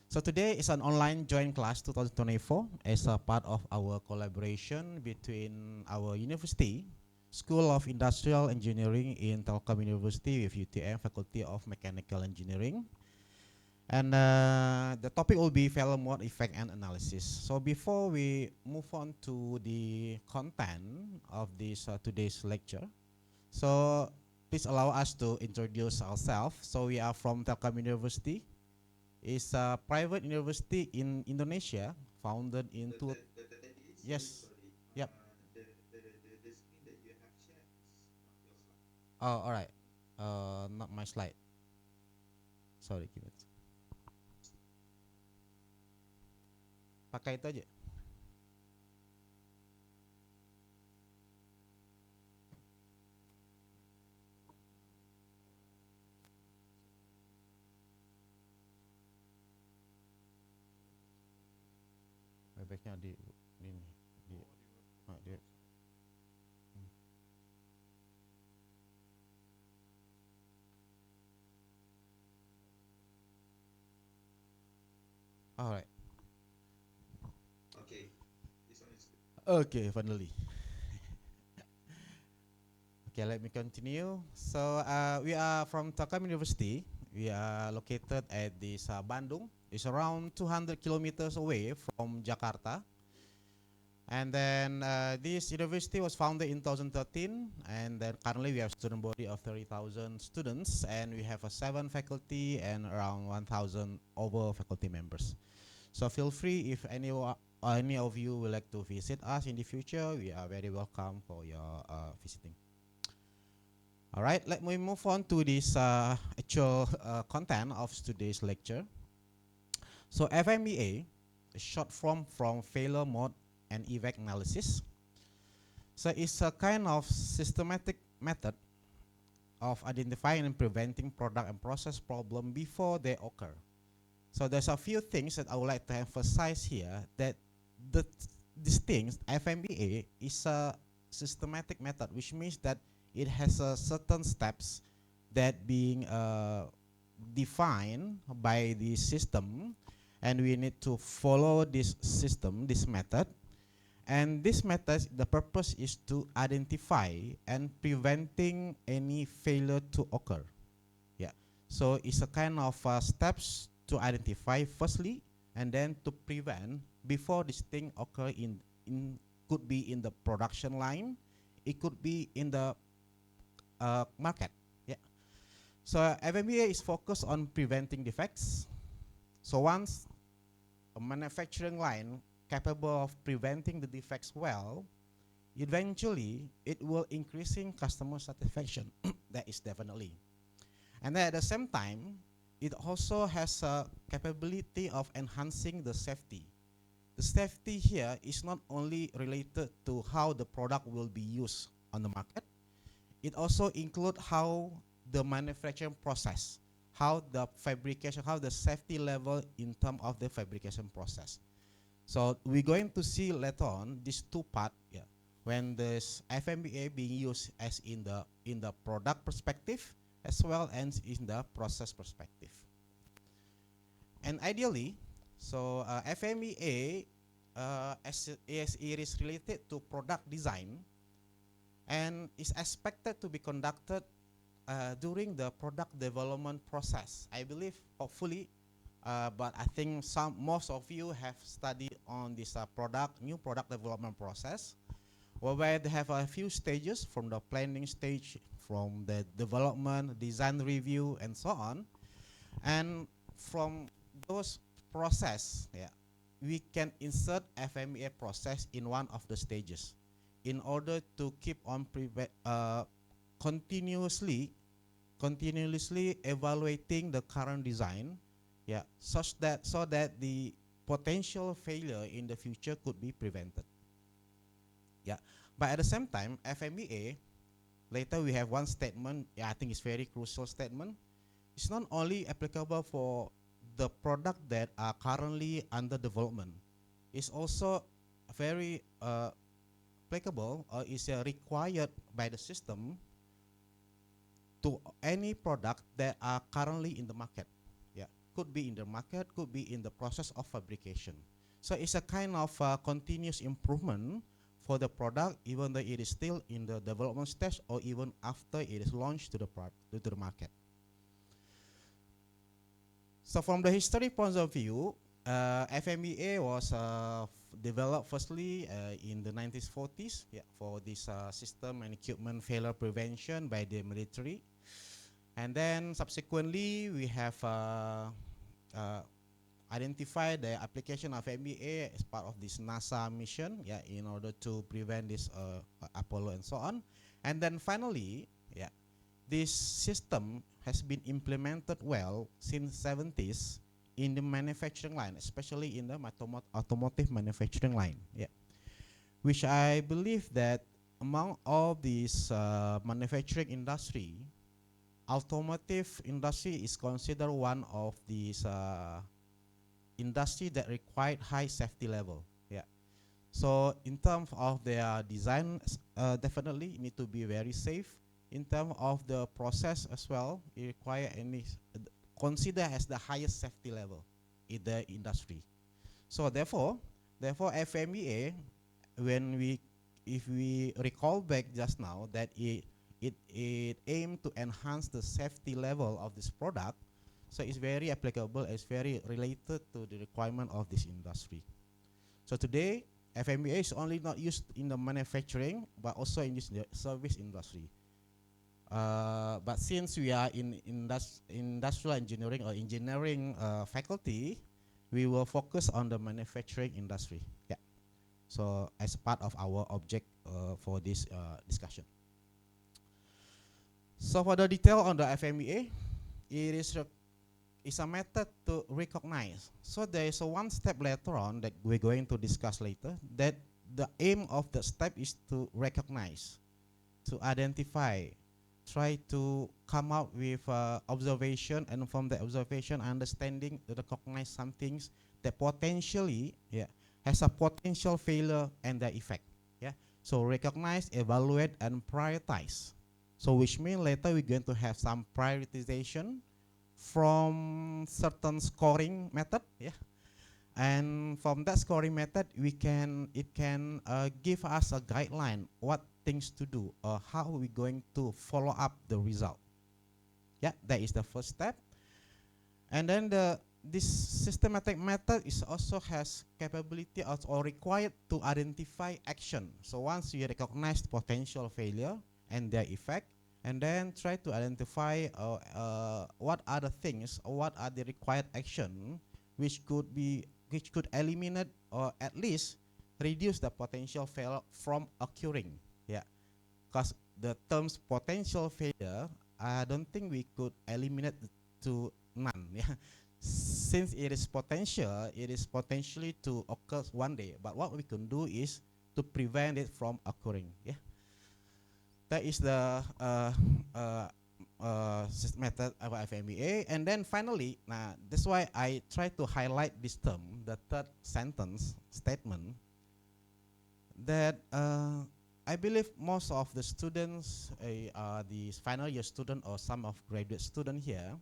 So today is an online joint class 2024 as a part of our collaboration between our university, School of Industrial Engineering in Telkom University with UTM Faculty of Mechanical Engineering. And the topic will be failure mode effect and analysis. So before we move on to the content of this today's lecture, so please allow us to introduce ourselves. So we are from Telkom University. It's a private university in Indonesia, founded in yes. Yep. Oh, all right. Not my slide. Sorry, give it. Pakai itu aja. Baiknya di ini di. All right. Okay, finally. Okay, let me continue. So we are from Telkom University. We are located at this Bandung. It's around 200 kilometers away from Jakarta. And then this university was founded in 2013, and then currently we have student body of 30,000 students, and we have 7 faculty and around 1,000 over faculty members. So feel free if any of you would like to visit us in the future, we are very welcome for your visiting. All right, let me move on to this actual content of today's lecture. So FMEA is short form from failure mode and effect analysis. So it's a kind of systematic method of identifying and preventing product and process problem before they occur. So there's a few things that I would like to emphasize here, that these things, FMEA is a systematic method, which means that it has certain steps that being defined by the system, and we need to follow this system, this method. And this method, the purpose is to identify and preventing any failure to occur. Yeah. So it's a kind of steps to identify firstly, and then to prevent before this thing occur in could be in the production line, it could be in the market. Yeah. So FMEA is focused on preventing defects. So once a manufacturing line capable of preventing the defects well, eventually it will increasing customer satisfaction. That is definitely. And then at the same time, it also has a capability of enhancing the safety. The safety here is not only related to how the product will be used on the market, it also includes how the manufacturing process, how the fabrication, how the safety level in terms of the fabrication process. So we're going to see later on these two parts, yeah, when this FMEA being used as in the product perspective as well as in the process perspective. And ideally, so FMEA as it is related to product design and is expected to be conducted during the product development process. I believe, hopefully, but I think most of you have studied on this new product development process, where they have a few stages from the planning stage, from the development, design review, and so on. And from those process, yeah, we can insert FMEA process in one of the stages in order to keep on continuously evaluating the current design, yeah, so that the potential failure in the future could be prevented. Yeah, but at the same time, FMEA, later we have one statement, yeah, I think it's very crucial statement. It's not only applicable for the product that are currently under development, it's also very applicable or is required by the system to any product that are currently in the market. Yeah, could be in the market, could be in the process of fabrication. So it's a kind of continuous improvement for the product, even though it is still in the development stage or even after it is launched to the market. So from the history point of view, FMEA was developed firstly in the 1940s, for this system and equipment failure prevention by the military. And then subsequently, we have identified the application of FMEA as part of this NASA mission, in order to prevent this Apollo and so on. And then finally, this system has been implemented well since 70s in the manufacturing line, especially in the automotive manufacturing line, which I believe that among all these manufacturing industry, automotive industry is considered one of these industry that required high safety level. So in terms of their design, definitely need to be very safe. In terms of the process as well, it require consider as the highest safety level in the industry. So therefore FMEA, if we recall back just now, that it aimed to enhance the safety level of this product, so it's very applicable, it's very related to the requirement of this industry. So today, FMEA is only not used in the manufacturing, but also in this service industry. But since we are in industrial engineering or engineering faculty, we will focus on the manufacturing industry. So as part of our object for this discussion. So for the detail on the FMEA, it is a method to recognize. So there is a one step later on that we're going to discuss later, that the aim of the step is to recognize, to identify, try to come out with observation, and from the observation, understanding, to recognize some things that potentially has a potential failure and the effect. So recognize, evaluate, and prioritize. So which means later we're going to have some prioritization from certain scoring method, and from that scoring method, it can give us a guideline what things to do or how we're going to follow up the result. That is the first step. And then this systematic method is also has capability or required to identify action. So once you recognize potential failure and their effect, and then try to identify what are the things or what are the required action which could eliminate or at least reduce the potential failure from occurring. Because the terms potential failure, I don't think we could eliminate to none. Since it is potentially to occur one day, but what we can do is to prevent it from occurring. That is the method of FMEA. And then finally, that's why I try to highlight this term, the third sentence statement, that I believe most of the students, the final year student or some of graduate student here,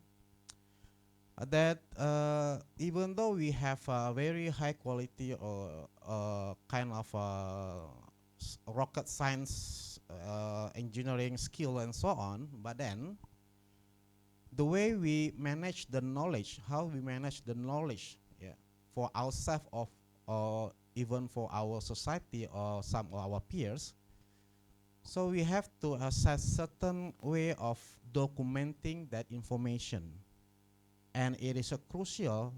that even though we have a very high quality or kind of rocket science engineering skill and so on, but then the way we manage the knowledge, how we manage the knowledge for ourselves or even for our society or some of our peers, so we have to assess certain way of documenting that information. And it is crucial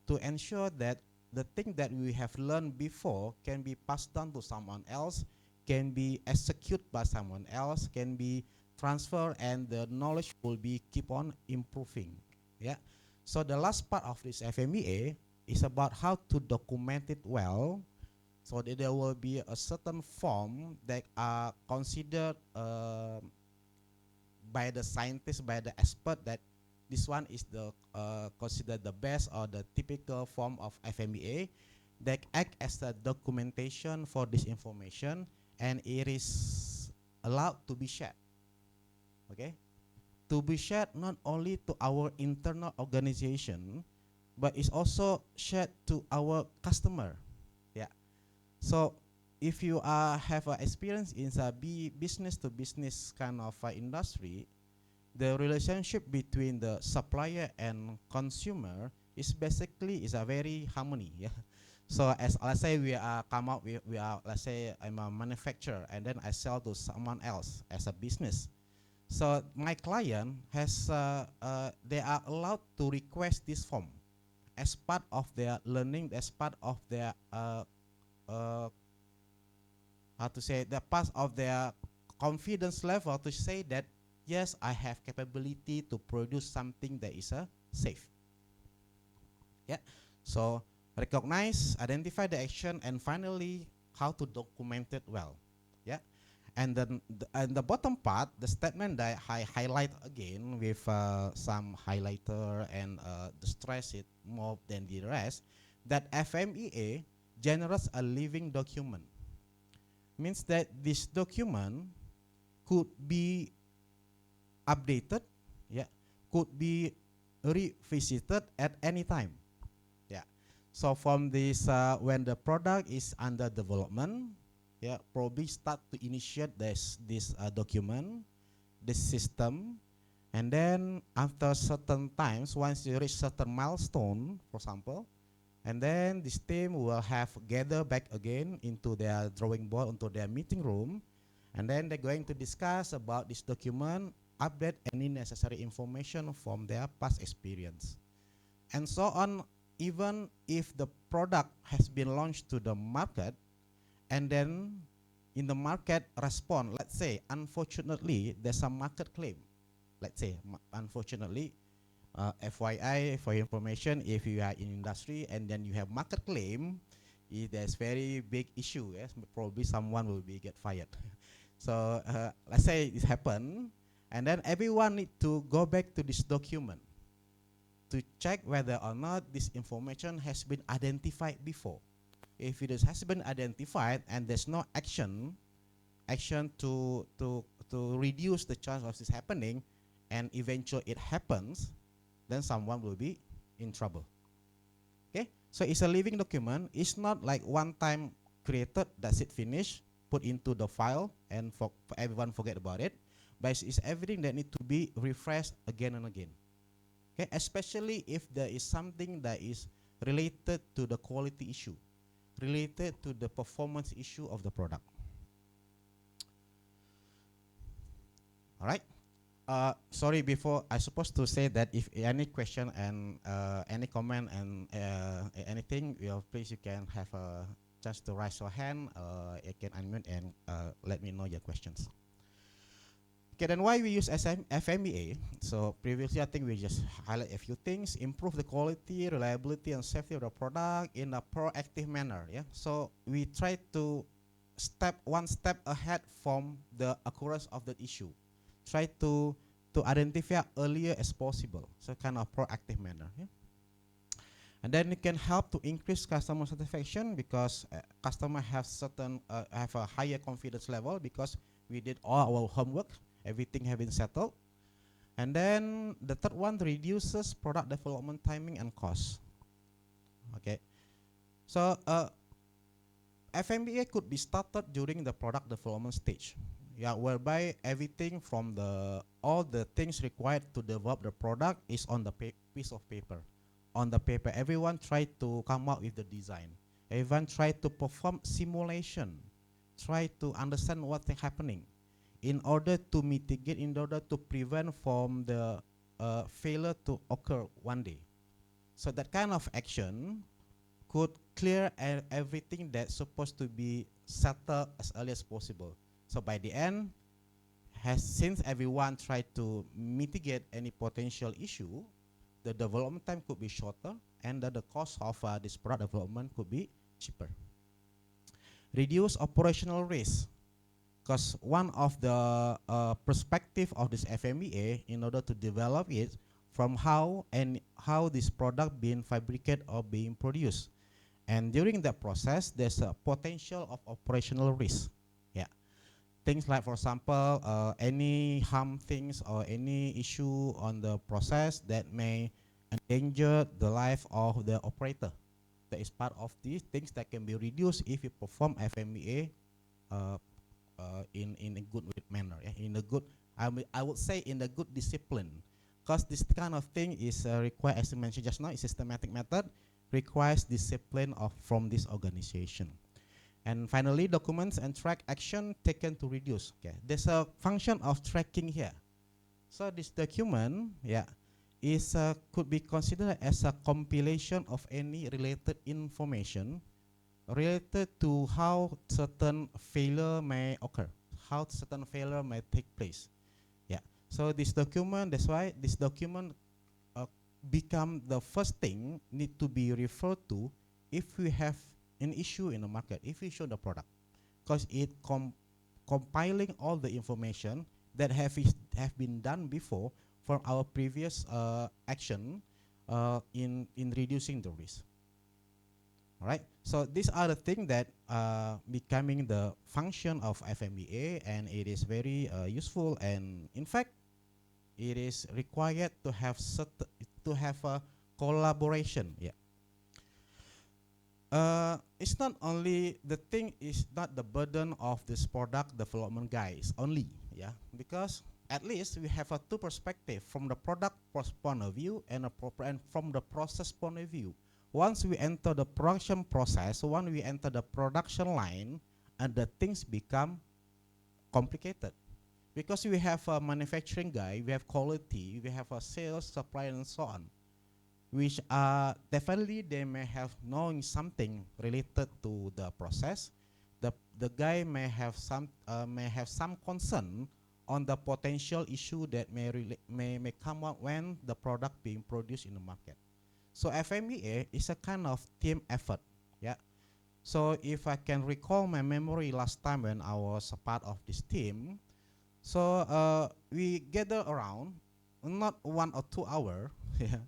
to ensure that the thing that we have learned before can be passed down to someone else, can be executed by someone else, can be transferred, and the knowledge will be keep on improving. So the last part of this FMEA is about how to document it well, so that there will be a certain form that are considered by the scientists, by the expert, that this one is the considered the best or the typical form of FMEA that act as a documentation for this information, and it is allowed to be shared. To be shared not only to our internal organization, but it's also shared to our customer. Yeah. So if you have experience in a business to business kind of industry, the relationship between the supplier and consumer is basically is a very harmony. Yeah. So as let's say we are come out we are let's say I'm a manufacturer and then I sell to someone else as a business. So my client has they are allowed to request this form as part of their learning, as part of their uh, how to say the part of their confidence level to say that yes, I have capability to produce something that is safe. Yeah. So recognize, identify the action, and finally how to document it well. Yeah. And then and the bottom part, the statement that I highlight again with some highlighter and stress it more than the rest, that FMEA generates a living document. Means that this document could be updated, yeah, could be revisited at any time. Yeah. So from this, when the product is under development, yeah, probably start to initiate this document, this system, and then after certain times, once you reach certain milestone, for example, and then this team will have gather back again into their drawing board, into their meeting room, and then they're going to discuss about this document, update any necessary information from their past experience, and so on. Even if the product has been launched to the market, and then in the market respond, let's say, unfortunately, there's a market claim. Let's say, unfortunately, FYI for information, if you are in industry and then you have market claim, there's very big issue. Yes, probably someone will be get fired. So let's say it happened, and then everyone need to go back to this document to check whether or not this information has been identified before. If it has been identified and there's no action to reduce the chance of this happening, and eventually it happens, then someone will be in trouble. Okay, so it's a living document. It's not like one time created, that's it, finished, put into the file, and for everyone forget about it. But it's everything that need to be refreshed again and again. Okay, especially if there is something that is related to the quality issue, related to the performance issue of the product. All right. Sorry, before I supposed to say that if any question and any comment and anything, please you can have a chance to raise your hand. You can unmute and let me know your questions. Okay, then why we use FMEA? So previously, I think we just highlight a few things: improve the quality, reliability, and safety of the product in a proactive manner. Yeah. So we try to one step ahead from the occurrence of the issue. Try to identify earlier as possible. So kind of proactive manner. Yeah? And then it can help to increase customer satisfaction because customer have have a higher confidence level because we did all our homework, everything have been settled. And then the third one reduces product development timing and cost. Okay, so FMEA could be started during the product development stage. Yeah, whereby everything from all the things required to develop the product is on the piece of paper. On the paper, everyone tried to come up with the design. Everyone tried to perform simulation, try to understand what's happening, in order to mitigate, in order to prevent from the failure to occur one day. So that kind of action could clear everything that's supposed to be settled as early as possible. So by the end, since everyone tried to mitigate any potential issue, the development time could be shorter, and the cost of this product development could be cheaper. Reduce operational risk, because one of the perspective of this FMEA, in order to develop it, from how this product being fabricated or being produced, and during that process, there's a potential of operational risk. Yeah. Things like, for example, any harm things or any issue on the process that may endanger the life of the operator. That is part of these things that can be reduced if you perform FMEA uh, in a good manner, yeah? In a good, I would say in a good discipline, because this kind of thing is required, as I mentioned just now, a systematic method requires discipline of from this organization. And finally, documents and track action taken to reduce. Okay, there's a function of tracking here. So this document, yeah, is could be considered as a compilation of any related information related to how certain failure may occur, how certain failure may take place. Yeah. So this document, that's why this document become the first thing need to be referred to if we have an issue in the market, if we show the product, because it compiling all the information that have been done before from our previous action in reducing the risk. All right. So these are the things that becoming the function of FMEA, and it is very useful. And in fact, it is required to have a collaboration. Yeah. It's not only the thing is not the burden of this product development guys only. Yeah, because at least we have a two perspective from the product point of view and from the process point of view. Once we enter the production process, when we enter the production line, and the things become complicated. Because we have a manufacturing guy, we have quality, we have a sales, supply, and so on, which definitely they may have knowing something related to the process. The guy may have some concern on the potential issue that may come up when the product being produced in the market. So FMEA is a kind of team effort, yeah. So if I can recall my memory last time when I was a part of this team, so we gather around, not 1 or 2 hours, yeah.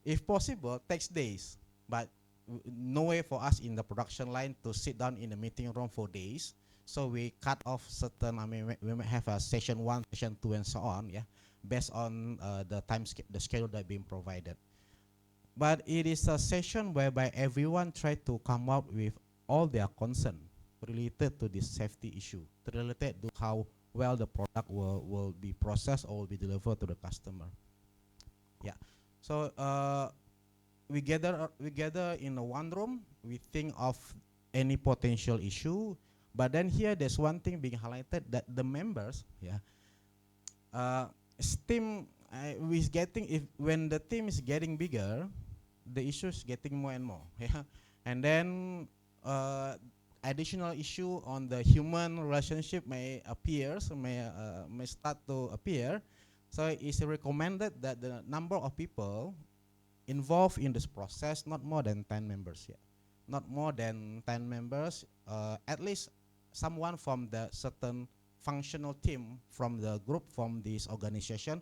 If possible, takes days, but no way for us in the production line to sit down in the meeting room for days. So we cut off certain, I mean, we may have a session 1, session 2, and so on, yeah, based on the schedule that being provided. But it is a session whereby everyone try to come up with all their concern related to this safety issue, related to how well the product will be processed or will be delivered to the customer. Yeah. So we gather in a one room. We think of any potential issue, but then here there's one thing being highlighted, that the members, yeah, team is getting, if when the team is getting bigger, the issue is getting more and more. Yeah, and then additional issue on the human relationship may appear, so may start to appear. So it's recommended that the number of people involved in this process not more than 10 members. Yeah, not more than 10 members. At least someone from the certain functional team from the group, from this organization,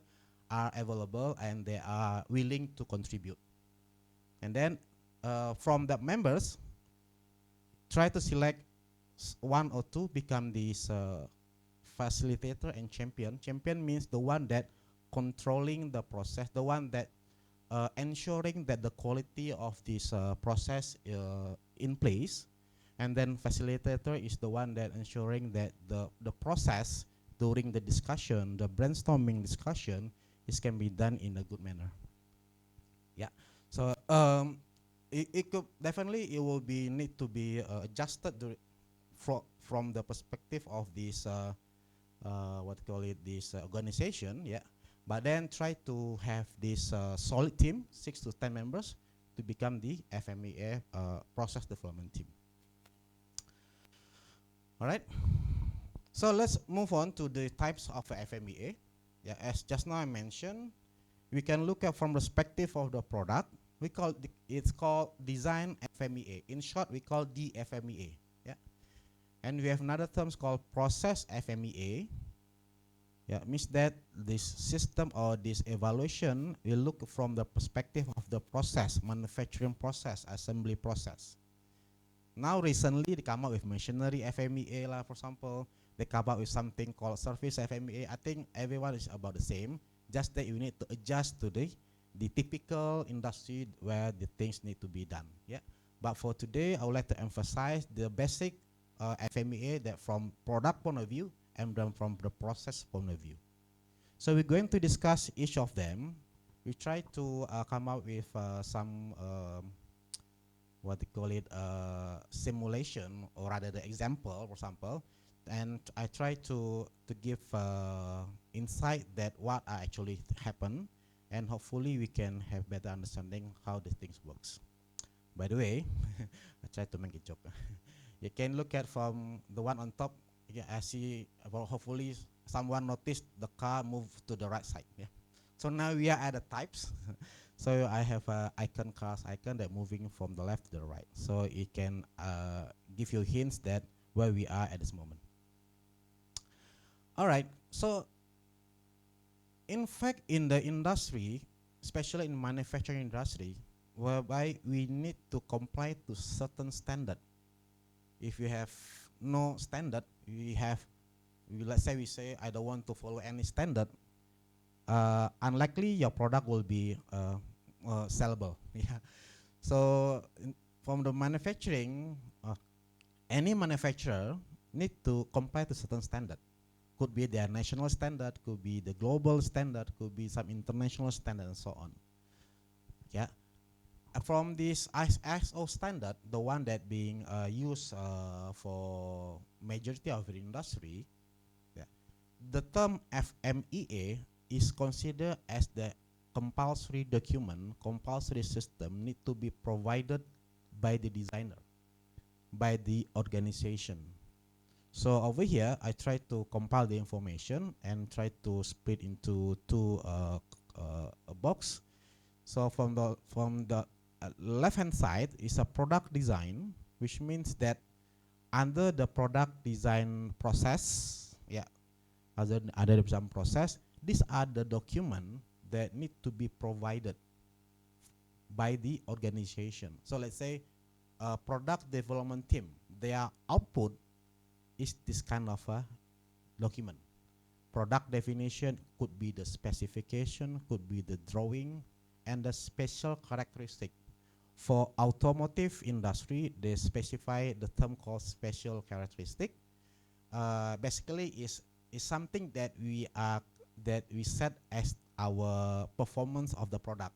are available and they are willing to contribute. And then from the members, try to select 1 or 2 become this facilitator and champion. Champion means the one that controlling the process, the one that ensuring that the quality of this process in place. And then facilitator is the one that ensuring that the process during the discussion, the brainstorming discussion, can be done in a good manner. Yeah. So it could definitely, it will be need to be adjusted from the perspective of this what call it, this organization, yeah. But then try to have this solid team, 6 to 10 members, to become the FMEA process development team. All right. So let's move on to the types of FMEA. Yeah, as just now I mentioned, we can look at from perspective of the product. We call it's called design FMEA. In short, we call DFMEA. Yeah, and we have another terms called process FMEA. Yeah, means that this system or this evaluation will look from the perspective of the process, manufacturing process, assembly process. Now recently they come up with machinery FMEA lah, for example. They come up with something called service FMEA. I think everyone is about the same, just that you need to adjust to the the typical industry where the things need to be done. Yeah. But for today, I would like to emphasize the basic FMEA that from product point of view and then from the process point of view. So we're going to discuss each of them. We try to come up with some what they call it simulation, or rather the example, for example, and I try to give insight that what actually happen, and hopefully we can have better understanding how the things works. By the way, I try to make a joke. You can look at from the one on top. Yeah, I see. Well, hopefully someone noticed the car move to the right side. Yeah. So now we are at the types. So I have a icon, cars icon, that moving from the left to the right. So it can give you hints that where we are at this moment. All right. So in fact, in the industry, especially in manufacturing industry, whereby we need to comply to certain standard. If you have no standard, let's say we say I don't want to follow any standard, unlikely your product will be sellable. Yeah. So from the manufacturing, any manufacturer need to comply to certain standard. Could be their national standard, could be the global standard, could be some international standard, and so on. Yeah. From this ISO standard, the one that being used for majority of the industry, yeah, the term FMEA is considered as the compulsory document, compulsory system need to be provided by the designer, by the organization. So over here, I try to compile the information and try to split into two a box. So from the left-hand side is a product design, which means that under the product design process, yeah, other design process, these are the documents that need to be provided by the organization. So let's say a product development team, their output is this kind of a document. Product definition could be the specification, could be the drawing, and the special characteristic. For automotive industry, they specify the term called special characteristic. Basically, is something that we set as our performance of the product.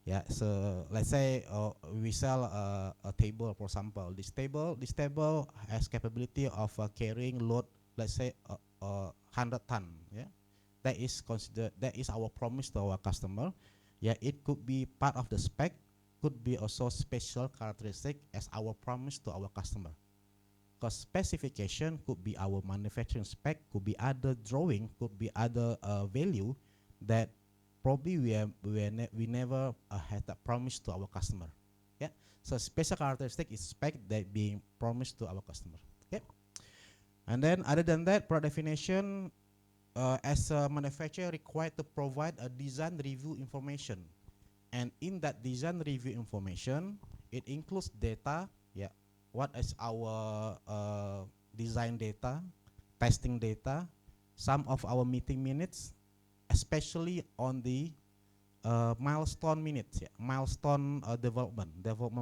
Yeah. So let's say we sell a table, for example. This table has capability of carrying load. Let's say 100 ton. Yeah. That is our promise to our customer. Yeah. It could be part of the spec. Could be also special characteristic as our promise to our customer. Because specification could be our manufacturing spec, could be other drawing, could be other value that probably we never had that promise to our customer. Yeah. So special characteristic is spec that being promised to our customer. Okay. And then other than that, product definition, as a manufacturer required to provide a design review information. And in that design review information, it includes data. Yeah, what is our design data, testing data, some of our meeting minutes, especially on the milestone minutes, yeah, milestone development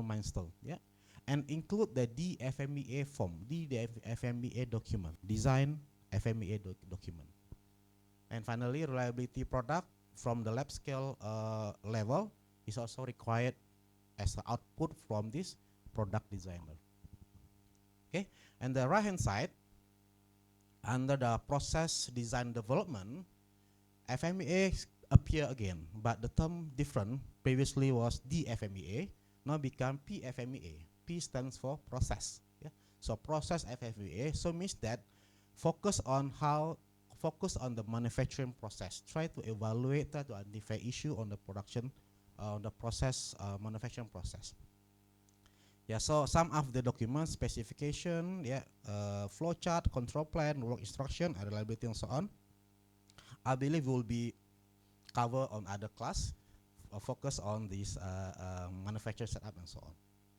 milestone, yeah, and include the DFMEA form, DFMEA document, design FMEA document. And finally, reliability product from the lab scale level is also required as the output from this product designer. Okay, and the right hand side, under the process design development, FMEA appear again, but the term different. Previously was DFMEA, now become PFMEA. P stands for process. Yeah, so process FMEA. So means that focus on the manufacturing process. Try to evaluate, try to identify issue on the production, the process, manufacturing process. Yeah, so some of the documents, specification, yeah, flow chart, control plan, work instruction, and reliability, and so on. I believe will be covered on other class, focus on this manufacturing setup and so on.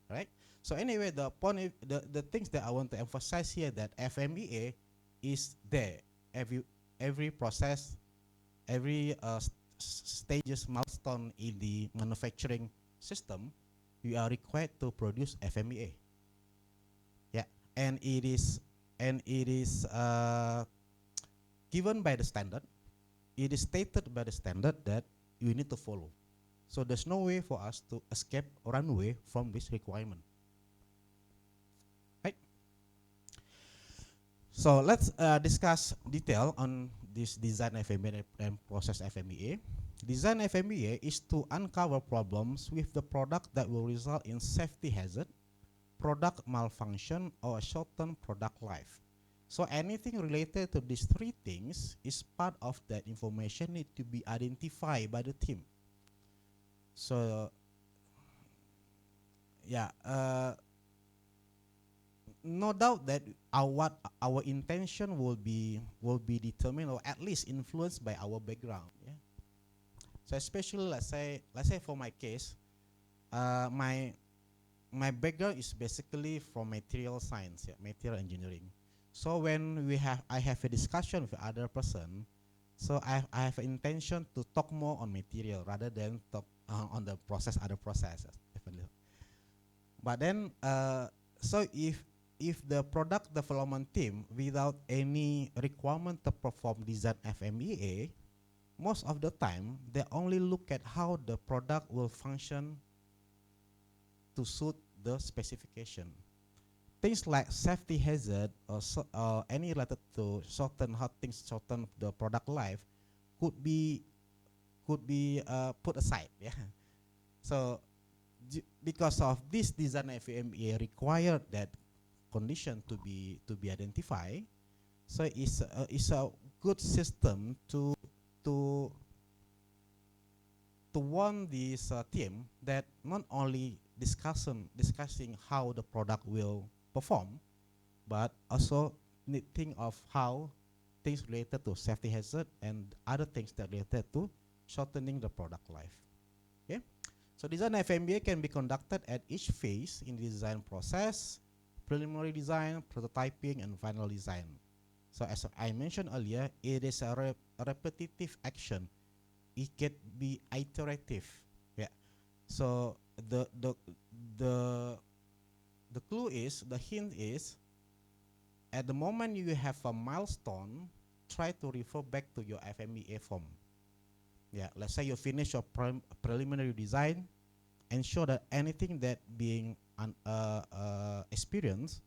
Right? So anyway, the things that I want to emphasize here, that FMEA is there. Every process, every stages, milestone in the manufacturing system, you are required to produce FMEA. Yeah, and it is given by the standard. It is stated by the standard that you need to follow. So there's no way for us to escape or run away from this requirement. Right? So let's discuss detail on this design FMEA and process FMEA. Design FMEA is to uncover problems with the product that will result in safety hazard, product malfunction, or a shortened product life. So anything related to these three things is part of that information need to be identified by the team. So yeah, no doubt that our intention will be determined or at least influenced by our background. Yeah. So especially let's say for my case, my background is basically from material science, yeah, material engineering. So when I have a discussion with other person, so I have an intention to talk more on material rather than talk on the other processes. Definitely. But then, so if the product development team without any requirement to perform design FMEA, most of the time they only look at how the product will function to suit the specification. Things like safety hazard or any related to how things shorten the product life could be put aside. Yeah. So because of this design FMEA required that condition to be identified, so it's a good system to warn this team that not only discussing how the product will perform, but also think of how things related to safety hazard and other things that related to shortening the product life. Okay, so design FMEA can be conducted at each phase in the design process: preliminary design, prototyping, and final design. So as I mentioned earlier, it is a repetitive action. It can be iterative. Yeah. So the clue is, the hint is, at the moment you have a milestone, try to refer back to your FMEA form. Yeah, let's say you finish your preliminary design, ensure that anything that being experienced,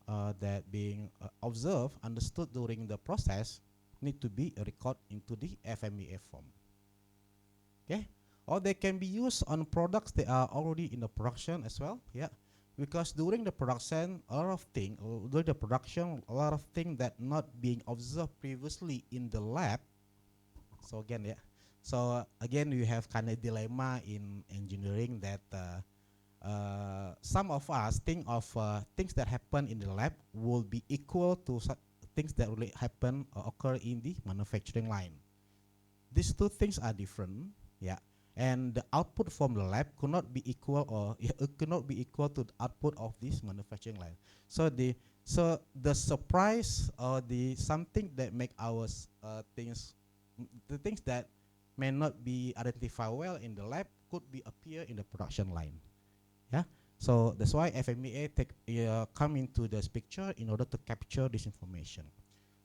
that being observed, understood during the process, need to be recorded into the FMEA form. Okay, or they can be used on products that are already in the production as well. Yeah, because during the production, a lot of things that not being observed previously in the lab. So again, yeah. So again, you have kind of dilemma in engineering that some of us think of things that happen in the lab will be equal to things that really happen or occur in the manufacturing line. These two things are different, yeah, and the output from the lab could not be equal, or it could not be equal to the output of this manufacturing line. So the surprise or the something that make our the things that may not be identified well in the lab could be appear in the production line. Yeah, so that's why FMEA come into this picture in order to capture this information.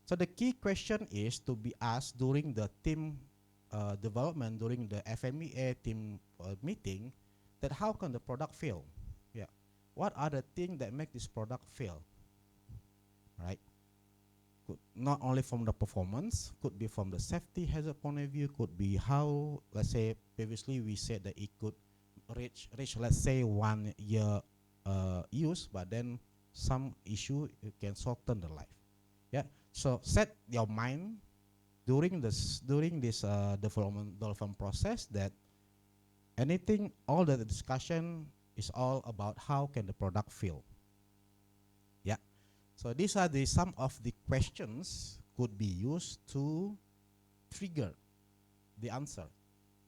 So the key question is to be asked during the team development, during the FMEA team meeting, that how can the product fail? Yeah, what are the things that make this product fail? Right. Not only from the performance, could be from the safety hazard point of view, could be how, let's say previously we said that it could reach let's say 1 year use, but then some issue you can shorten the life. Yeah, so set your mind during this development process that all the discussion is all about how can the product feel. Yeah, so these are some of the questions could be used to trigger the answer,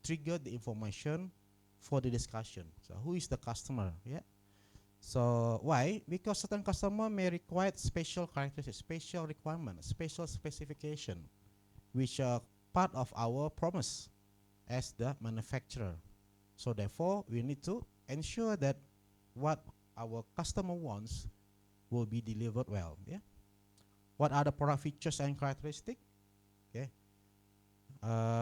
trigger the information for the discussion. So who is the customer? Yeah. So why? Because certain customer may require special characteristics, special requirements, special specification, which are part of our promise. as the manufacturer. So therefore, we need to ensure that what our customer wants will be delivered well. Yeah. What are the product features and characteristics? Okay.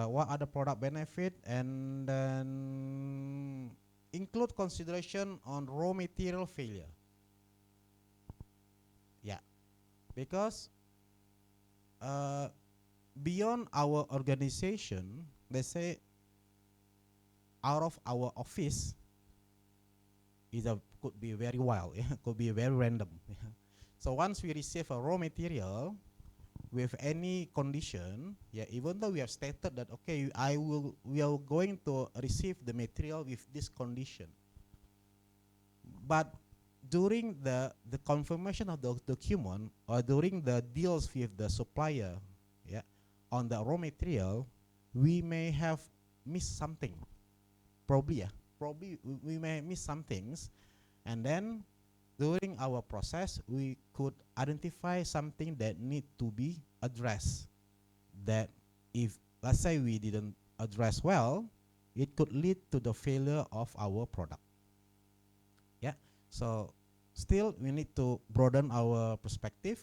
What are the product benefit, and then include consideration on raw material failure. Yeah, because beyond our organization, let's say out of our office, could be very wild, yeah, could be very random. Yeah. So once we receive a raw material with any condition, yeah, even though we have stated that okay, we are going to receive the material with this condition, but during the confirmation of the document or during the deals with the supplier, yeah, on the raw material, we may have missed something. Probably, yeah, probably we may miss some things, and then during our process, we could identify something that need to be addressed. That if, let's say, we didn't address well, it could lead to the failure of our product. Yeah. So still, we need to broaden our perspective,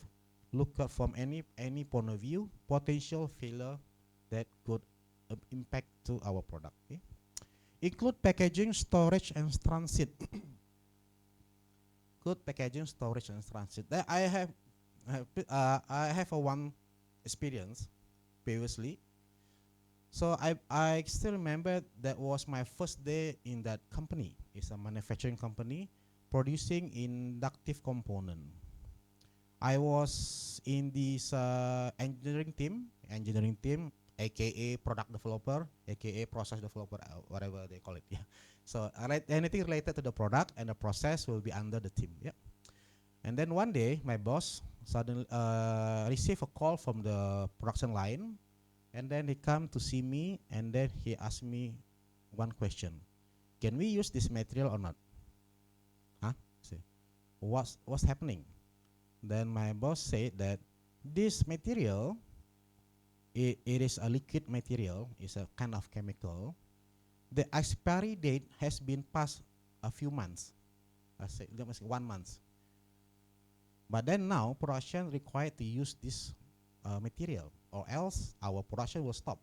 look at from any point of view, potential failure that could impact to our product. Okay? Include packaging, storage, and transit. Good packaging, storage, and transit. I have a one experience previously. So I still remember that was my first day in that company. It's a manufacturing company producing inductive component. I was in this engineering team, aka product developer, aka process developer, whatever they call it. Yeah. So anything related to the product and the process will be under the team. Yeah. And then one day, my boss suddenly received a call from the production line, and then he come to see me, and then he asked me one question: can we use this material or not? Huh? See, what's happening? Then my boss said that this material, it is a liquid material, it's a kind of chemical. The expiry date has been passed a few months. I say 1 month. But then now production required to use this material, or else our production will stop.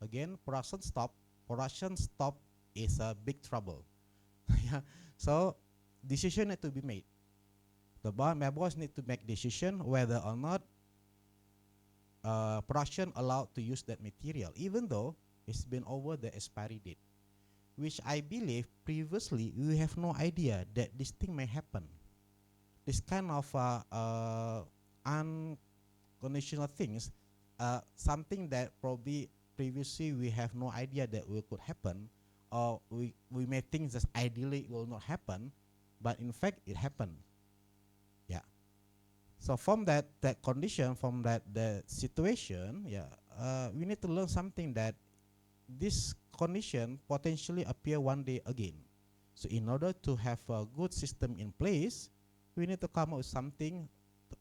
Again, production stop is a big trouble. Yeah. So decision need to be made. My boss need to make decision whether or not production allowed to use that material, even though it's been over the expiry date, which I believe previously we have no idea that this thing may happen. This kind of unconditional things, something that probably previously we have no idea that could happen, or we may think that ideally it will not happen, but in fact it happened. Yeah. So from that condition, from that the situation, yeah, we need to learn something, that this condition potentially appear one day again. So in order to have a good system in place, we need to come up with something,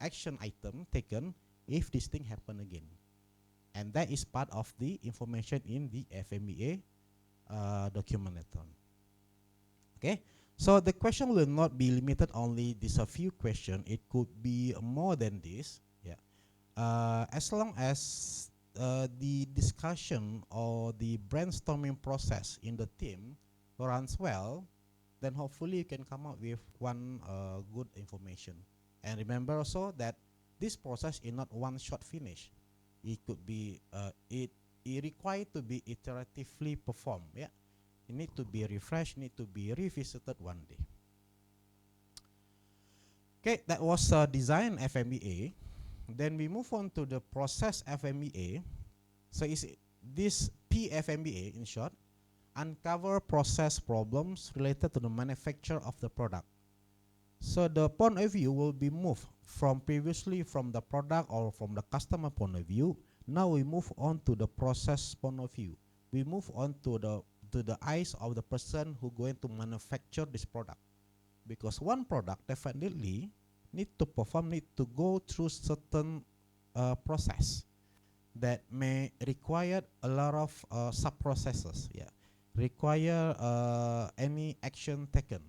action item taken if this thing happen again. And that is part of the information in the FMEA document. Okay. So the question will not be limited only this a few questions. It could be more than this. Yeah. As long as the discussion or the brainstorming process in the team runs well, then hopefully you can come up with one good information. And remember also that this process is not one shot finish. It could be it required to be iteratively performed. Yeah. It need to be refreshed, need to be revisited one day. Okay, that was design FMEA. Then we move on to the process FMEA. So is this PFMEA in short, uncover process problems related to the manufacture of the product. So the point of view will be moved from previously from the product or from the customer point of view. Now we move on to the process point of view. We move on to the eyes of the person who going to manufacture this product, because one product definitely need to go through certain process. that may require a lot of sub-processes, yeah, require any action taken,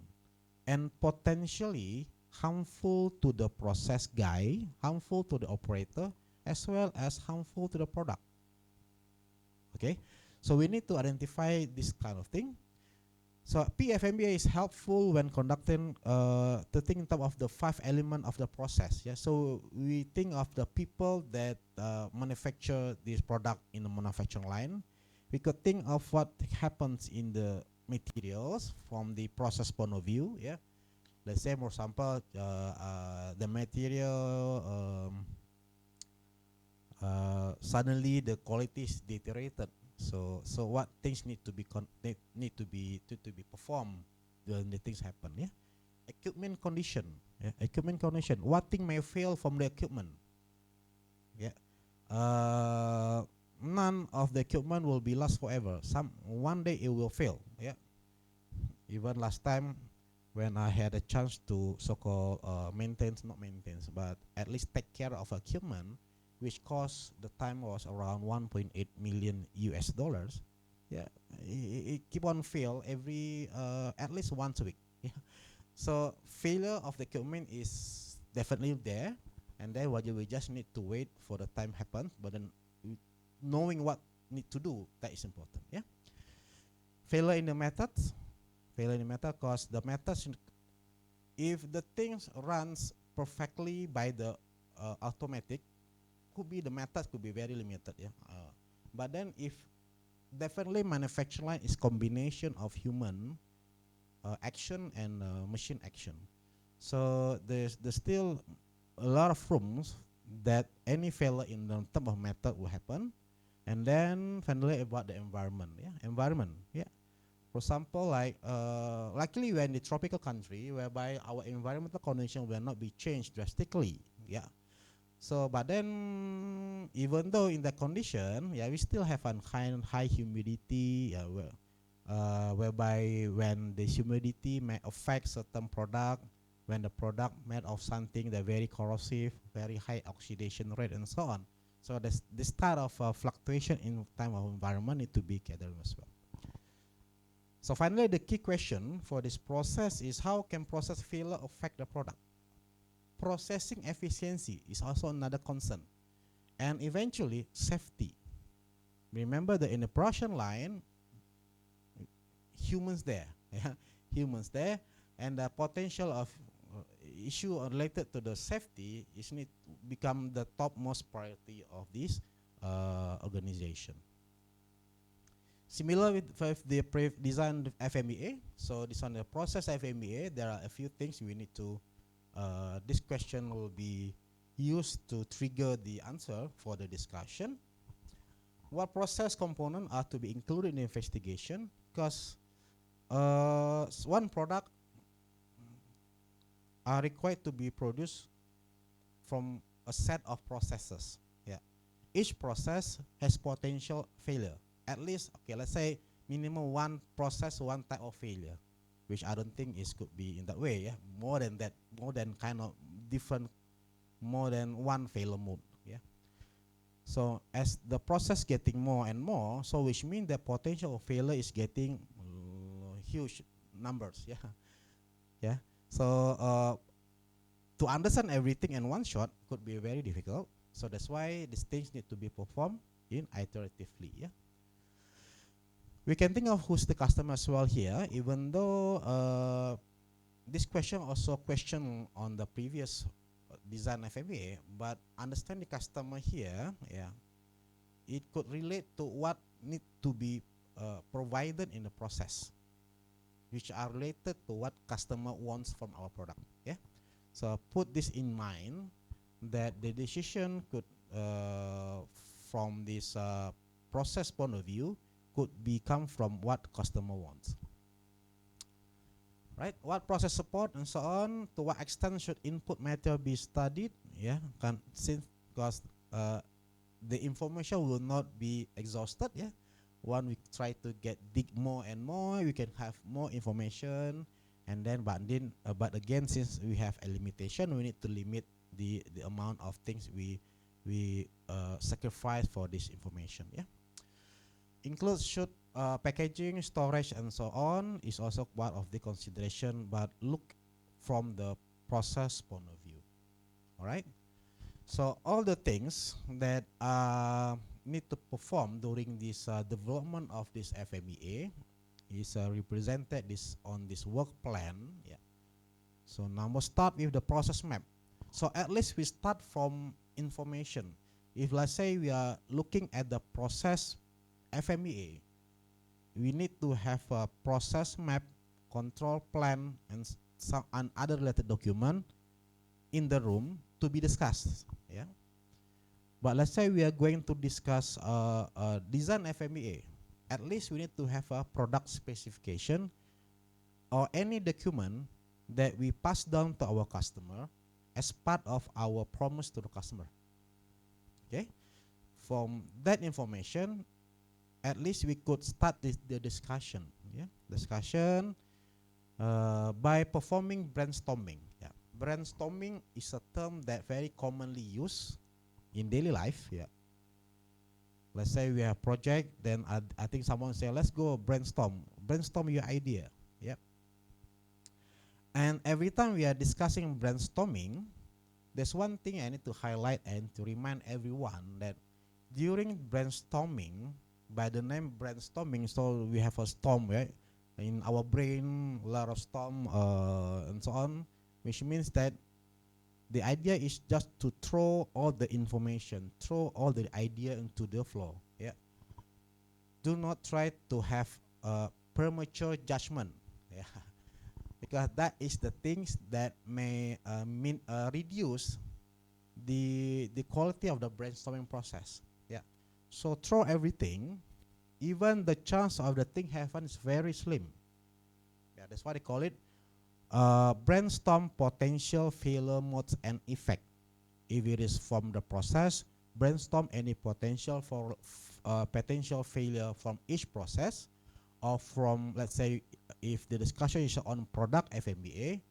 and potentially harmful to the process guy, harmful to the operator, as well as harmful to the product. Okay, so we need to identify this kind of thing. So PFMBA is helpful when conducting the thing in terms of the 5 element of the process. Yeah, so we think of the people that manufacture this product in the manufacturing line. We could think of what happens in the materials from the process point of view. Yeah, let's say, for example, the material suddenly the quality is deteriorated. So what things need to be need to be performed when the things happen? Yeah, equipment condition. Yeah, equipment condition. What thing may fail from the equipment? Yeah, none of the equipment will be last forever. One day it will fail. Yeah, even last time when I had a chance to so-called not maintenance, but at least take care of equipment, which cost the time was around 1.8 million US dollars. Yeah, it keep on fail every at least once a week. Yeah, so failure of the equipment is definitely there, and then what we just need to wait for the time happen. But then knowing what need to do, that is important. Yeah, failure in the methods, failure in the method, cause the methods, if the things runs perfectly by the automatic, could be the methods could be very limited. Yeah, but then if definitely manufacturing line is combination of human action and machine action. So there's still a lot of rooms that any failure in the term of method will happen. And then finally about the environment. Yeah, environment. Yeah. For example, like luckily we're in the tropical country whereby our environmental condition will not be changed drastically. Yeah. So, but then even though in that condition, yeah, we still have a high humidity, whereby when the humidity may affect certain product, when the product made of something that very corrosive, very high oxidation rate, and so on. So this type of fluctuation in time of environment need to be gathered as well. So finally, the key question for this process is how can process failure affect the product? Processing efficiency is also another concern, and eventually safety. Remember that in the production line, humans there, yeah, humans there, and the potential of issue related to the safety is need to become the topmost priority of this organization. Similar with the design FMEA, so this on the process FMEA, there are a few things we need to this question will be used to trigger the answer for the discussion. What process components are to be included in the investigation? Because one product are required to be produced from a set of processes. Yeah, each process has potential failure. At least, okay, let's say minimum one process, one type of failure, which I don't think is could be in that way. Yeah, more than that, more than kind of different, more than one failure mode. Yeah. So as the process getting more and more, so which means the potential of failure is getting huge numbers. Yeah. Yeah. So to understand everything in one shot could be very difficult. So that's why these things need to be performed in iteratively. Yeah. We can think of who's the customer as well here, even though this question also question on the previous design FMEA, but understand the customer here, yeah, it could relate to what need to be provided in the process, which are related to what customer wants from our product. Yeah, so put this in mind that the decision could from this process point of view could become from what customer wants. Right, what process support and so on, to what extent should input material be studied? Yeah, since because the information will not be exhausted. Yeah, when we try to dig more and more, we can have more information, and then but again, since we have a limitation, we need to limit the amount of things we we sacrifice for this information. Yeah, includes should packaging, storage, and so on is also part of the consideration, but look from the process point of view. All right. So all the things that need to perform during this development of this FMEA is represented this on this work plan. Yeah. So now we'll start with the process map. So at least we start from information. If let's say we are looking at the process FMEA, we need to have a process map, control plan, and some other related document in the room to be discussed. Yeah. But let's say we are going to discuss design FMEA. At least we need to have a product specification or any document that we pass down to our customer as part of our promise to the customer. Okay. From that information, at least we could start the discussion. Yeah, discussion by performing brainstorming. Yeah, brainstorming is a term that very commonly used in daily life. Yeah, let's say we have a project, then I think someone say, let's go brainstorm your idea. Yeah, and every time we are discussing brainstorming, there's one thing I need to highlight and to remind everyone that during brainstorming, by the name brainstorming, so we have a storm, right? In our brain, a lot of storm and so on, which means that the idea is just to throw all the information, throw all the idea into the flow. Yeah. Do not try to have a premature judgment. Yeah. Because that is the things that may reduce the quality of the brainstorming process. Yeah. So throw everything, even the chance of the thing happen is very slim. Yeah, that's why they call it brainstorm potential failure modes and effect. If it is from the process, brainstorm any potential for potential failure from each process, or from, let's say, if the discussion is on product FMEA,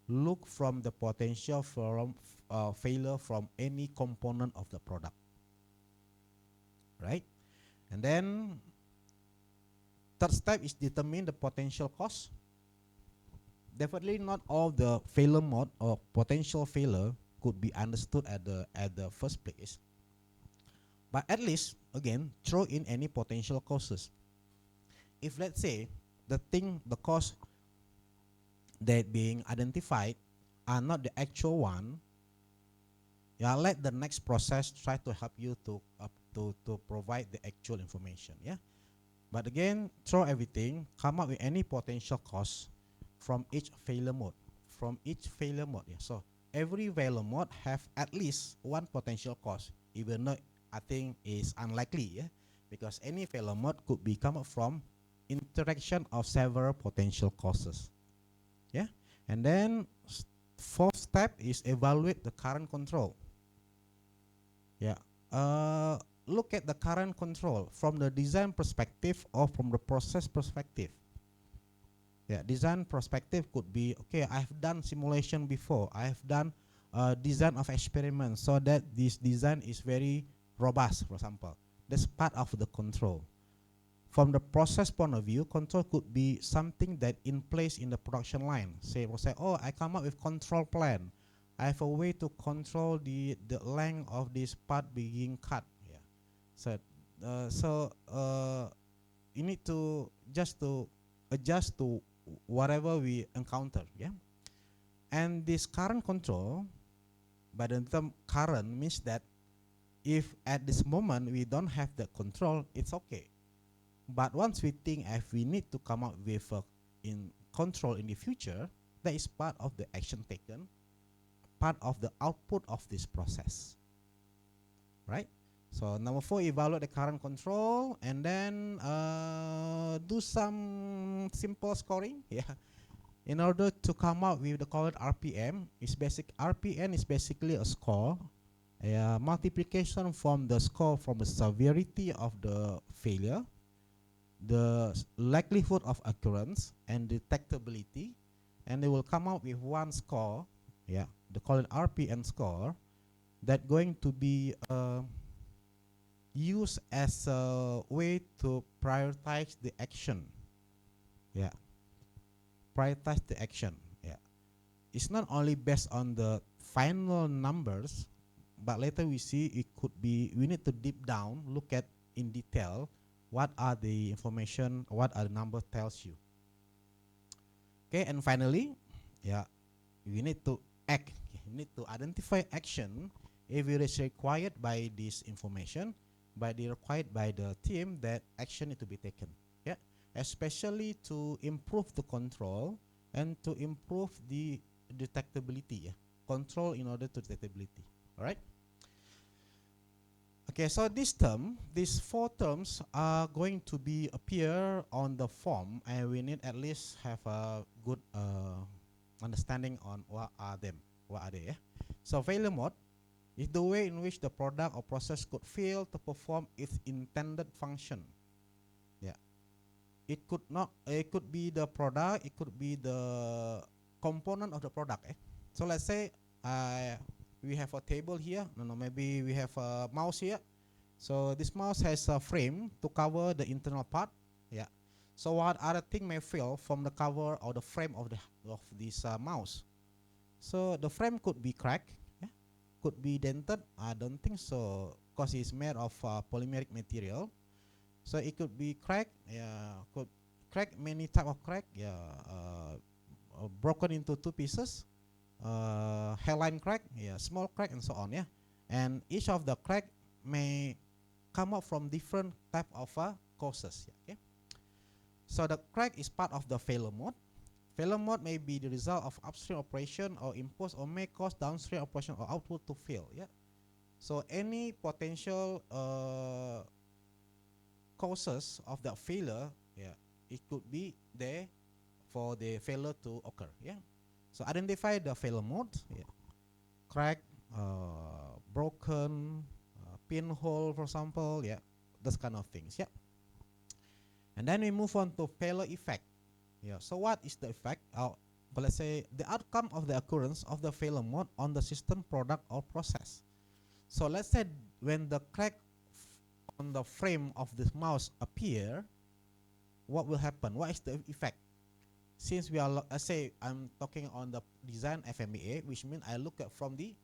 look from the potential from failure from any component of the product. Right? And then third step is determine the potential cost. Definitely not all the failure mode or potential failure could be understood at the first place. But at least, again, throw in any potential causes. If let's say the cost that being identified are not the actual one, yeah, let the next process try to help you to provide the actual information. Yeah. But again, throw everything, come up with any potential cost from each failure mode. Yeah. So every failure mode have at least one potential cost, even though I think is unlikely. Yeah, because any failure mode could be come up from interaction of several potential causes. Yeah, and then fourth step is evaluate the current control. Yeah. Look at the current control from the design perspective or from the process perspective. Yeah, design perspective could be, okay, I've done simulation before, I've done design of experiments, so that this design is very robust, for example. That's part of the control. From the process point of view, control could be something that in place in the production line. Say, oh, I come up with control plan. I have a way to control the length of this part being cut. Yeah. So you need to just to adjust to whatever we encounter. Yeah. And this current control, by the term current, means that if at this moment we don't have the control, it's okay. But once we think if we need to come up with in control in the future, that is part of the action taken, part of the output of this process. Right? So number 4, evaluate the current control, and then do some simple scoring. Yeah. In order to come up with the called RPM, RPM is basically a score, a multiplication from the score from the severity of the failure, the likelihood of occurrence, and detectability, and they will come out with one score. Yeah, they call it RPM score, that going to be used as a way to prioritize the action. Yeah, prioritize the action. Yeah, it's not only based on the final numbers, but later we see it could be, we need to deep down look at in detail what are the information, what are the number tells you. Okay, and finally, yeah, we need to act. We need to identify action if it is required by this information, by the required by the team, that action need to be taken. Yeah, especially to improve the control and to improve the detectability. Yeah, control in order to detectability. All right. Okay, so these four terms are going to be appear on the form, and we need at least have a good understanding on what are them. What are they? Yeah? So failure mode is the way in which the product or process could fail to perform its intended function. Yeah, it could not. It could be the product. It could be the component of the product. So let's say we have a table here. No, maybe we have a mouse here. So this mouse has a frame to cover the internal part. Yeah. So what other thing may fail from the cover or the frame of this mouse? So the frame could be cracked, yeah? Could be dented. I don't think so, because it's made of polymeric material. So it could be cracked. Yeah, could crack, many type of crack. Yeah, broken into two pieces. Hairline crack, yeah, small crack, and so on. Yeah, and each of the crack may come up from different type of causes. Yeah, okay. So the crack is part of the failure mode. Failure mode may be the result of upstream operation or impulse, or may cause downstream operation or output to fail. Yeah. So any potential causes of the failure, yeah, it could be there for the failure to occur. Yeah. So identify the failure mode. Yeah. Crack, broken, pinhole, for example. Yeah, those kind of things. Yeah. And then we move on to failure effect. Yeah. So what is the effect? But let's say the outcome of the occurrence of the failure mode on the system, product, or process. So let's say when the crack on the frame of this mouse appear, what will happen? What is the effect? Since we are, let's say I'm talking on the design FMEA, which means I look at from the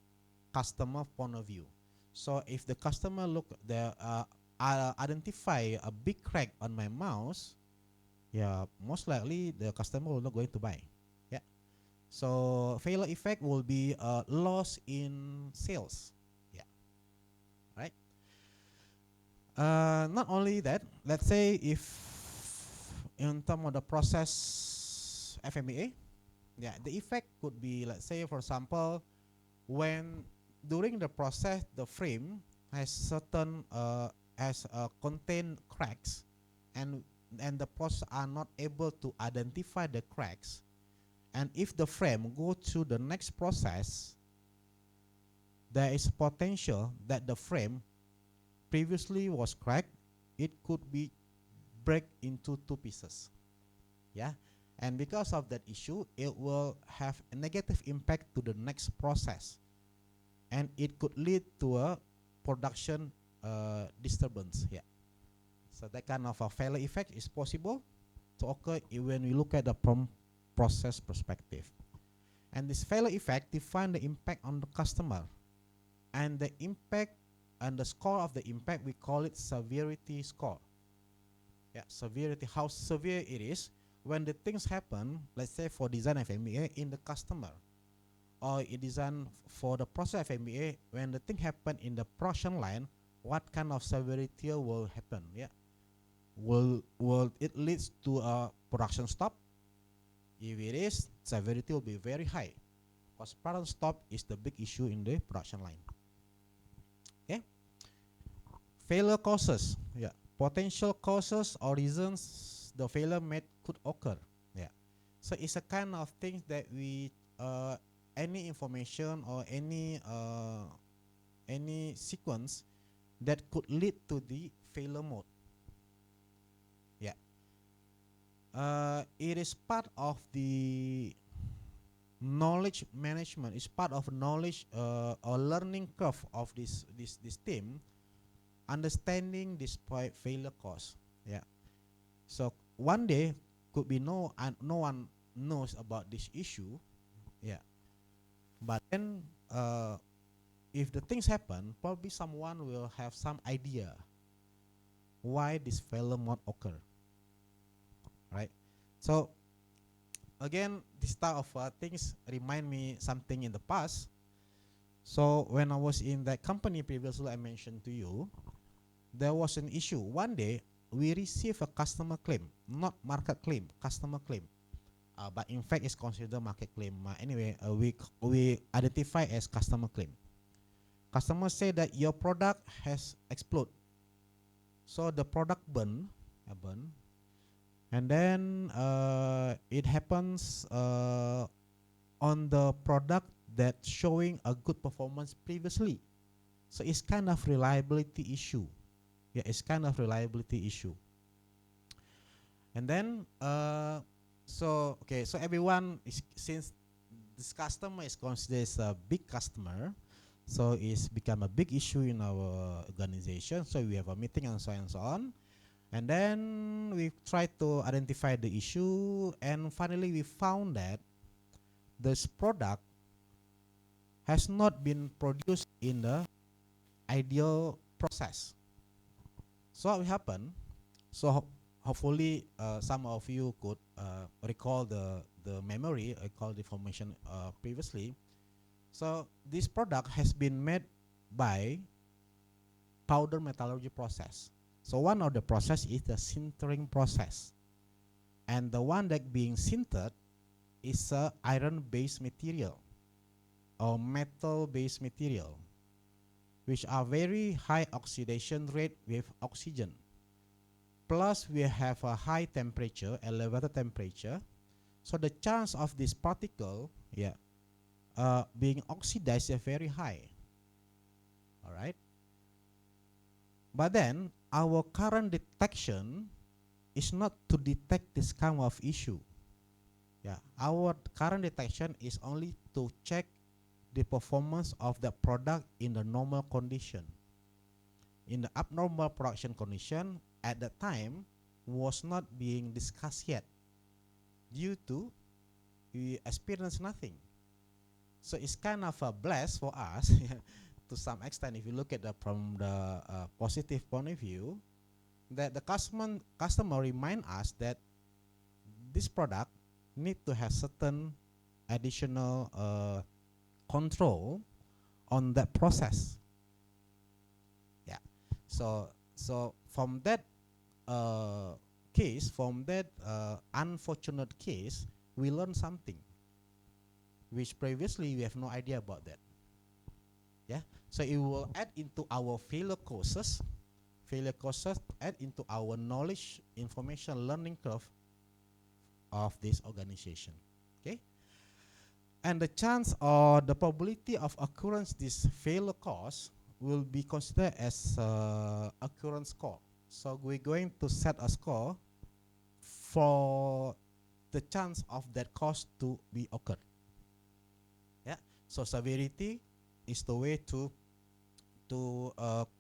customer point of view. So if the customer identify a big crack on my mouse, yeah, most likely the customer will not going to buy. Yeah. So failure effect will be a loss in sales. Yeah. Right. Not only that, let's say if in terms of the process FMEA, yeah, the effect could be, let's say for example, when during the process the frame has certain contain cracks, and the process are not able to identify the cracks, and if the frame go to the next process, there is potential that the frame previously was cracked, it could be break into two pieces. Yeah, and because of that issue, it will have a negative impact to the next process, and it could lead to a production disturbance. Yeah, so that kind of a failure effect is possible to occur when we look at the process perspective. And this failure effect define the impact on the customer, and the impact and the score of the impact, we call it severity score. Yeah, severity, how severe it is when the things happen, let's say for design FMEA in the customer, or it design for the process FMEA, when the thing happen in the production line, what kind of severity will happen? Yeah, will it leads to a production stop? If it is, severity will be very high, because production stop is the big issue in the production line. Okay. Failure causes, yeah, potential causes or reasons the failure could occur. Yeah, so it's a kind of things that we any information or any sequence that could lead to the failure mode. Yeah, it is part of the knowledge management is part of knowledge or learning curve of this team, understanding this failure cause. Yeah. So one day could be no one knows about this issue. Yeah. But then if the things happen, probably someone will have some idea why this failure might occur. Right. So again, this type of things remind me something in the past. So when I was in that company previously I mentioned to you, there was an issue. One day we received a customer claim, not market claim, customer claim. But in fact it's considered market claim. Anyway, we identify as customer claim. Customer say that your product has exploded. So the product burn, and then it happens on the product that showing a good performance previously. So it's kind of reliability issue. Yeah, it's kind of reliability issue. And then so everyone is, since this customer is considered as a big customer, so it's become a big issue in our organization. So we have a meeting and so on and so on. And then we try to identify the issue, and finally we found that this product has not been produced in the ideal process. So what happened? So hopefully some of you could recall the memory, recall the information previously. So this product has been made by powder metallurgy process. So one of the process is the sintering process, and the one that being sintered is a iron-based material or metal-based material, which are very high oxidation rate with oxygen. Plus we have a high temperature, elevated temperature, so the chance of this particle being oxidized is very high. All right. But then our current detection is not to detect this kind of issue. Yeah, our current detection is only to check the performance of the product in the normal condition. In the abnormal production condition, at that time, was not being discussed yet, due to we experience nothing. So it's kind of a bless for us to some extent, if you look at from the positive point of view, that the customer remind us that this product need to have certain additional control on that process. Yeah. So from that case, from that unfortunate case, we learn something which previously we have no idea about that. Yeah. So it will add into our failure causes add into our knowledge, information, learning curve of this organization. Okay. And the chance or the probability of occurrence this failure cause will be considered as occurrence score. So we're going to set a score for the chance of that cause to be occurred. Yeah. So severity is the way to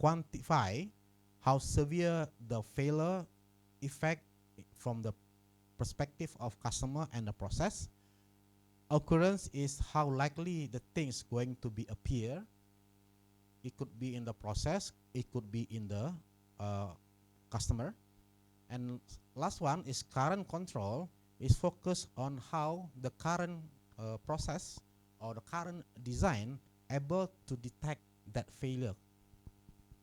quantify how severe the failure effect from the perspective of customer and the process. Occurrence is how likely the things going to be appear. It could be in the process, it could be in the customer. And last one is current control, is focused on how the current process or the current design able to detect that failure.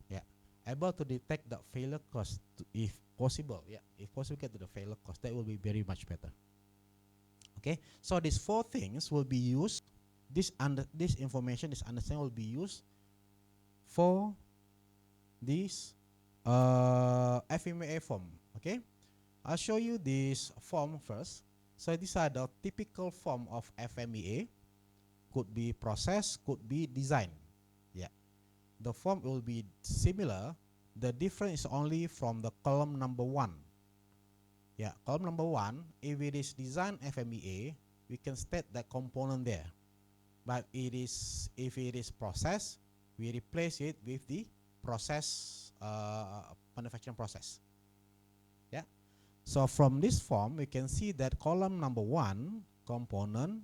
Yeah, able to detect the failure cause if possible. Yeah, if possible get to the failure cause, that will be very much better. Okay, so these four things will be used. This information, this understanding will be used for this FMEA form. Okay, I'll show you this form first. So these are the typical form of FMEA. Could be process, could be design. Yeah, the form will be similar. The difference is only from the column number 1. Yeah, column number 1, if it is design FMEA, we can state that component there. But it is, if it is process, we replace it with the process, manufacturing process. Yeah. So from this form, we can see that column number 1, component.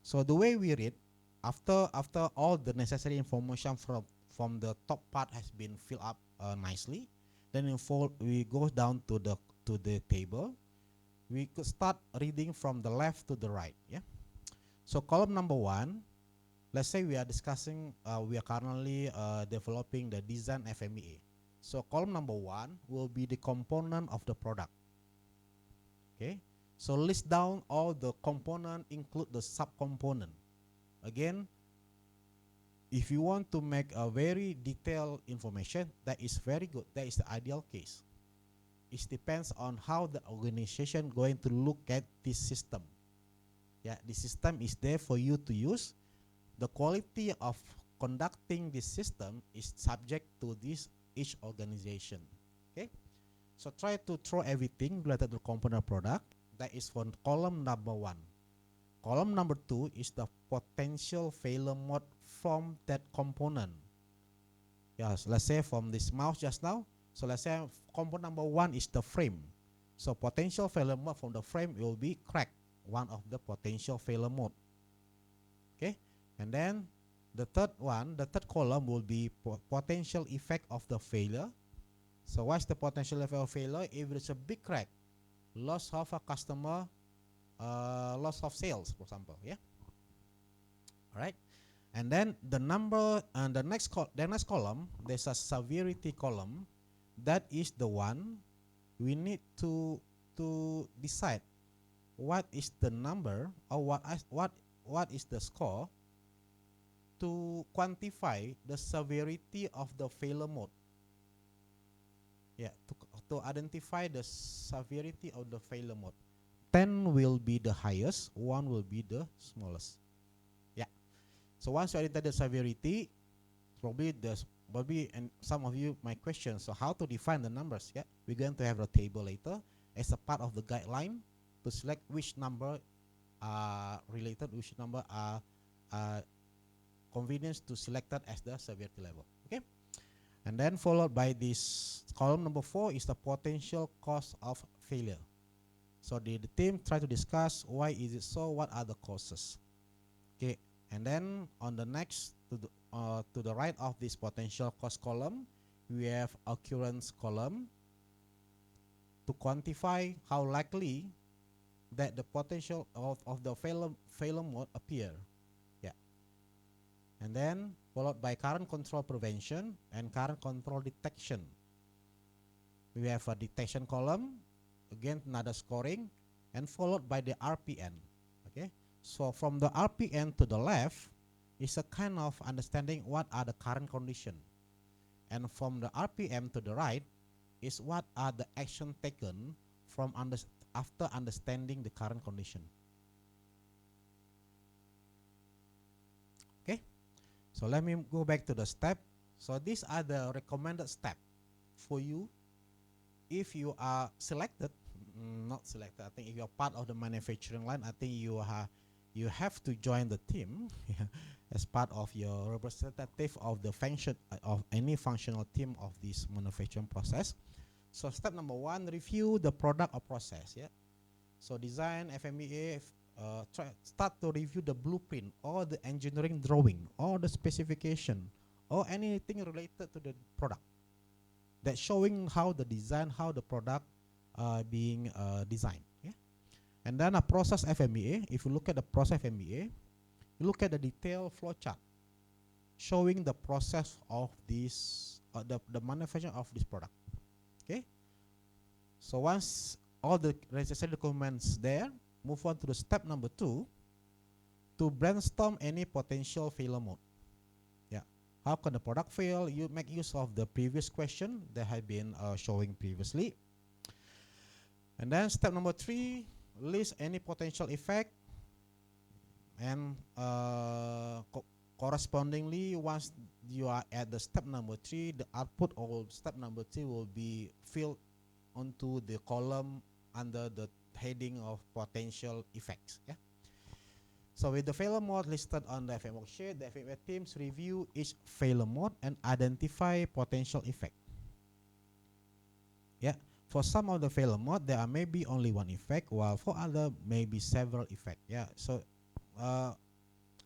So the way we read, after all the necessary information from the top part has been filled up nicely, then we go down to the table. We could start reading from the left to the right. Yeah. So column number 1, let's say we are discussing, we are currently developing the design FMEA. So column number 1 will be the component of the product. Okay. So list down all the component, include the subcomponent. Again, if you want to make a very detailed information, that is very good. That is the ideal case. It depends on how the organization going to look at this system. Yeah, the system is there for you to use. The quality of conducting this system is subject to this each organization. Okay, so try to throw everything related to component product. That is for column number 1. Column number 2 is the potential failure mode from that component. Yes, let's say from this mouse just now. So let's say component number 1 is the frame. So potential failure mode from the frame will be crack, one of the potential failure mode. Okay, and then the third column will be potential effect of the failure. So what's the potential effect of failure? If it's a big crack, loss of a customer, loss of sales, for example. Yeah. All right. And then the number and the next column, there's a severity column. That is the one we need to decide what is the number, or what is the score to quantify the severity of the failure mode. Yeah, to identify the severity of the failure mode. 10 will be the highest, 1 will be the smallest. Yeah. So once you identify the severity, probably and some of you might question, so how to define the numbers? Yeah, we're going to have a table later as a part of the guideline to select which number are related, which number are convenience to select that as the severity level. Okay. And then followed by this column number 4 is the potential cause of failure. So the team try to discuss why is it so, what are the causes. Okay, and then on the next to the right of this potential cause column, we have occurrence column to quantify how likely that the potential of the failure mode appear. Yeah, and then followed by current control prevention and current control detection. We have a detection column, again another scoring, and followed by the RPN. Okay, so from the RPN to the left is a kind of understanding what are the current condition, and from the RPM to the right is what are the action taken from after understanding the current condition. Okay, so let me go back to the step. So these are the recommended step for you if you are selected, not selected, I think if you are part of the manufacturing line, I think you have to join the team as part of your representative of the function of any functional team of this manufacturing process. So step number 1, review the product or process. Yeah, so design FMEA, start to review the blueprint or the engineering drawing or the specification or anything related to the product that's showing how the design, how the product being designed. Yeah, and then a process FMEA. If you look at the process FMEA, you look at the detailed flow chart showing the process of this, the manufacturing of this product. Okay, so once all the necessary documents there, move on to the step number 2 to brainstorm any potential failure mode. Yeah, how can the product fail? You make use of the previous question that had been showing previously. And then step number 3, list any potential effect, and correspondingly, once you are at the step number 3, the output of step number 3 will be filled onto the column under the heading of potential effects. Yeah, So with the failure mode listed on the FM worksheet, the FMEA teams review each failure mode and identify potential effect. Yeah, for some of the failure mode, there are maybe only one effect, while for other maybe several effects. Yeah, so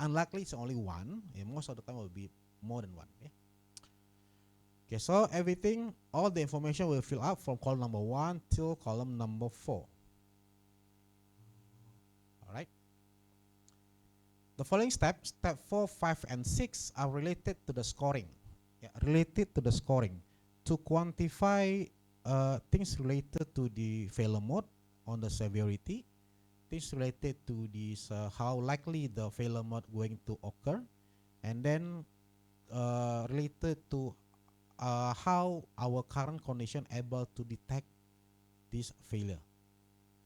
unlikely it's only one. Yeah, most of the time will be more than one. Yeah. Okay, so everything, all the information will fill up from column number 1 till column number 4. All right. The following steps, step 4, 5, and 6, are related to the scoring. Yeah, related to the scoring. To quantify things related to the failure mode on the severity, things related to this how likely the failure mode going to occur, and then related to how our current condition able to detect this failure.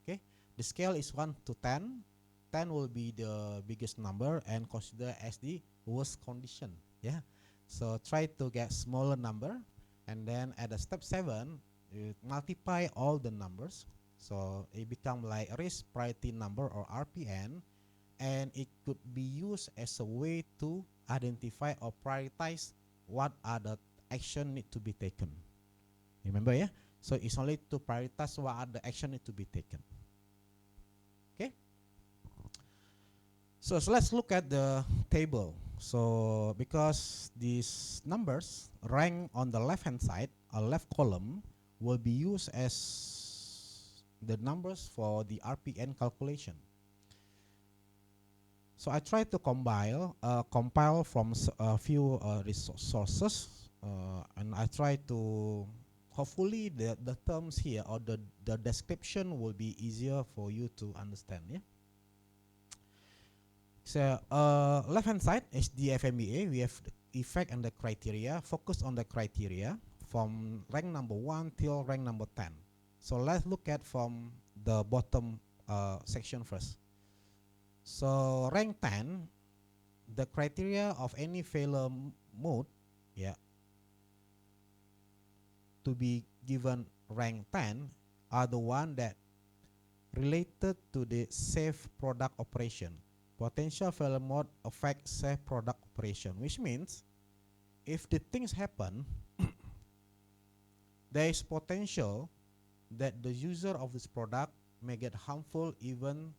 Okay, the scale is 1 to 10. 10 will be the biggest number and consider as the worst condition. Yeah, so try to get smaller number, and then at the step 7, you multiply all the numbers, so it become like risk priority number or RPN, and it could be used as a way to identify or prioritize what are the action need to be taken. Remember, yeah? So it's only to prioritize what are the action need to be taken. Okay? So let's look at the table. So because these numbers rank on the left hand side, a left column will be used as the numbers for the RPN calculation. So I try to compile from a few resources, and I try to, hopefully the terms here or the description will be easier for you to understand. Yeah. So left hand side is the FMEA. We have the effect and the criteria. Focus on the criteria from rank number 1 till rank number 10. So let's look at from the bottom section first. So rank 10, the criteria of any failure mode, yeah, to be given rank 10 are the one that related to the safe product operation. Potential failure mode affects safe product operation, which means if the things happen, there is potential that the user of this product may get harmful even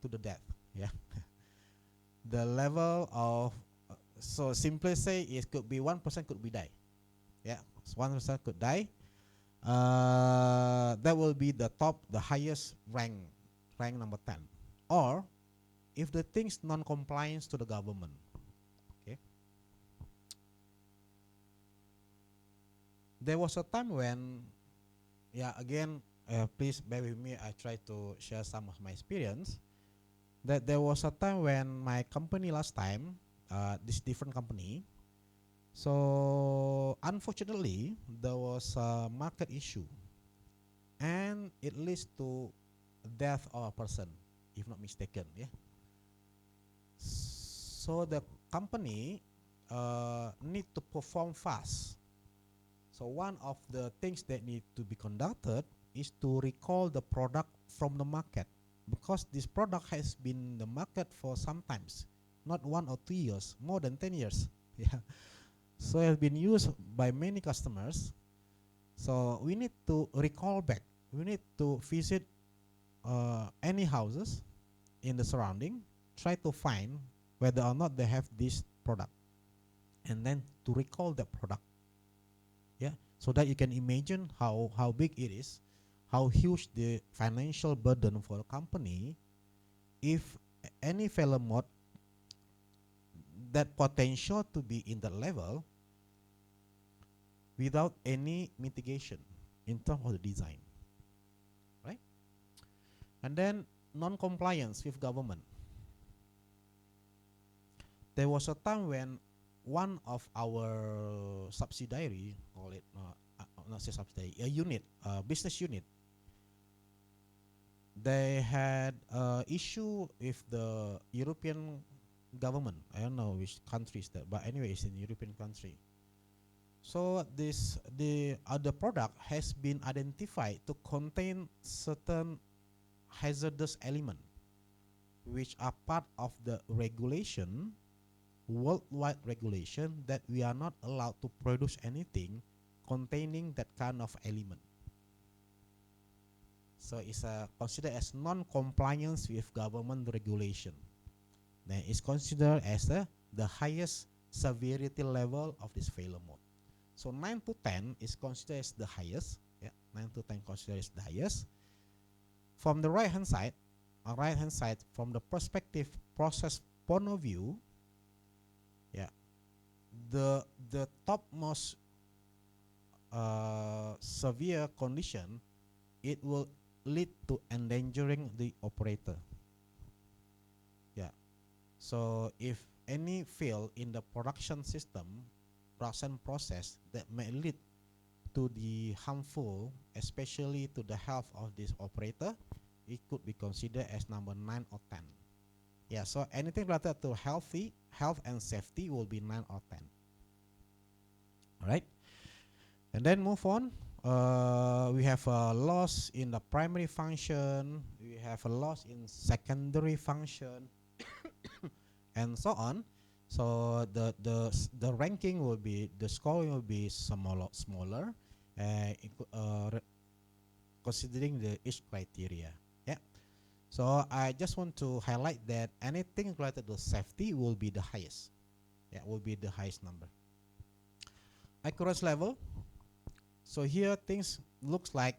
to the death. Yeah. The level of, so simply say it could be 1% could be die. Yeah, so 1% could die. That will be the top, the highest rank number 10. Or if the thing's non-compliance to the government. Okay. There was a time when, yeah, again, please bear with me, I try to share some of my experience. That there was a time when my company last time, this different company, so unfortunately there was a market issue, and it leads to death of a person, if not mistaken. Yeah. So the company need to perform fast. So one of the things that need to be conducted is to recall the product from the market, because this product has been in the market for some times, not 1 or 2 years, more than 10 years. Yeah. So it has been used by many customers. So we need to recall back. We need to visit any houses in the surrounding, try to find whether or not they have this product, and then to recall that product. Yeah, so that you can imagine how big it is, how huge the financial burden for a company if any failure mode that potential to be in the level without any mitigation in terms of the design, right? And then non-compliance with government. There was a time when one of our subsidiary, call it not say subsidiary, a unit, business unit, they had issue with the European government. I don't know which country is that, but anyway, it's in European country. So the other product has been identified to contain certain hazardous element. which are part of the regulation, worldwide regulation, that we are not allowed to produce anything containing that kind of element. So it's considered as non-compliance with government regulation. Then it's considered as the highest severity level of this failure mode. So 9 to 10 is considered as the highest. Yeah, 9 to 10 considered as the highest. From the right hand side, from the perspective process point of view, yeah, the topmost severe condition, it will lead to endangering the operator. Yeah. So if any fail in the production system, production process, that may lead to the harmful, especially to the health of this operator, it could be considered as number 9 or 10. Yeah, so anything related to health and safety will be 9 or 10. All right. And then move on. We have a loss in the primary function. We have a loss in secondary function, and so on. So the ranking will be, the scoring will be smaller, considering the each criteria. Yeah. So I just want to highlight that anything related to safety will be the highest. Yeah, will be the highest number. Accuracy level. So here things looks like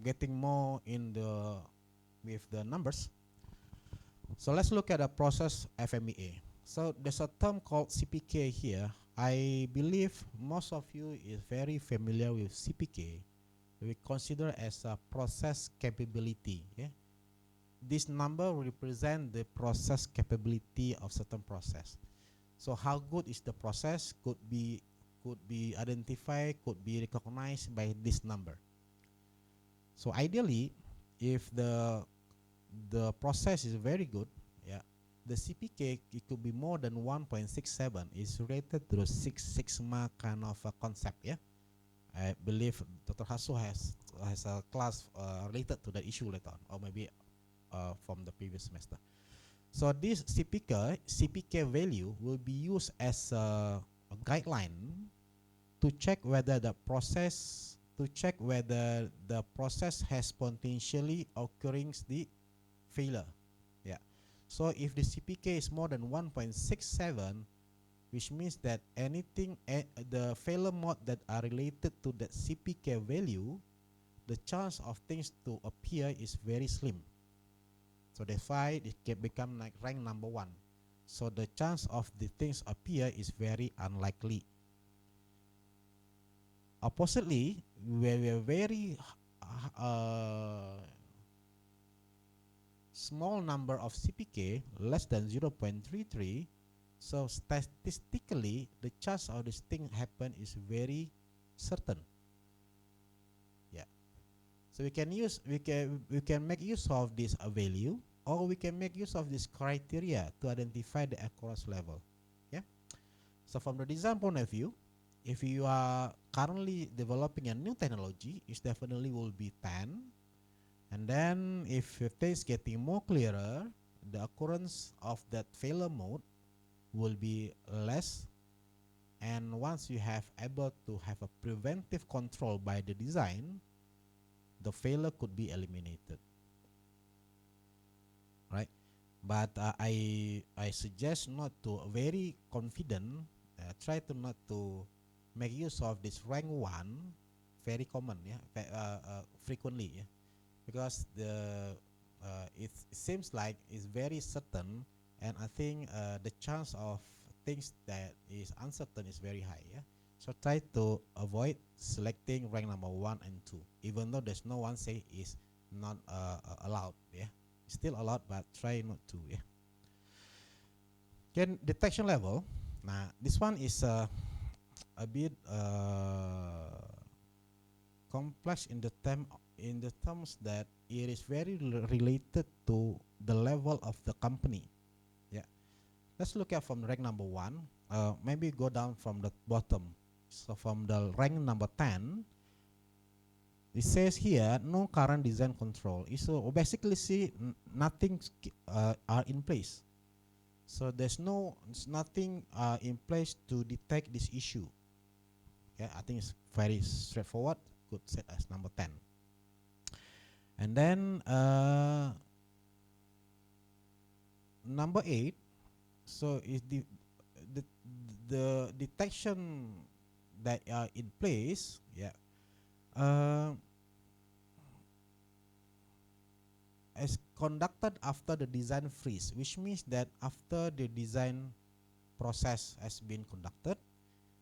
getting more in the with the numbers. So let's look at a process FMEA. So there's a term called CPK here. I believe most of you is very familiar with CPK. We consider as a process capability. Yeah? This number represent the process capability of certain process. So how good is the process could be identified, could be recognized by this number. So ideally, if the process is very good, yeah, the CPK, it could be more than 1.67, is related to the Six Sigma kind of a concept. Yeah, I believe Dr. Hasso has a class related to the issue later on, or maybe from the previous semester. So this CPK value will be used as a guideline to check whether the process has potentially occurring the failure. Yeah. So if the CPK is more than 1.67, which means that anything the failure mode that are related to that CPK value, the chance of things to appear is very slim. So that's why it can become like rank number 1. So the chance of the things appear is very unlikely. Oppositely, where we are very small number of CPK, less than 0.33, so statistically the chance of this thing happen is very certain. Yeah. So we can make use of this value, or we can make use of this criteria to identify the accuracy level. Yeah. So from the design point of view, if you are currently developing a new technology, it definitely will be 10. And then if things getting more clearer, the occurrence of that failure mode will be less. And once you have able to have a preventive control by the design, the failure could be eliminated. Right? But I suggest not to very confident. Try to not to make use of this rank 1 very common, yeah, frequently, yeah, because it seems like it's very certain, and I think the chance of things that is uncertain is very high. Yeah, so try to avoid selecting rank number 1 and 2, even though there's no one say is not allowed. Yeah, it's still allowed, but try not to. Yeah. Then detection level. Now this one is a bit complex in the terms that it is very related to the level of the company. Yeah, let's look at from rank number 1. Maybe go down from the bottom. So from the rank number 10, it says here no current design control. So basically, see, nothing are in place. So there's nothing in place to detect this issue. Yeah, I think it's very straightforward. Could set as number 10. And then number 8. So is the detection that are in place. Yeah. Is conducted after the design freeze, which means that after the design process has been conducted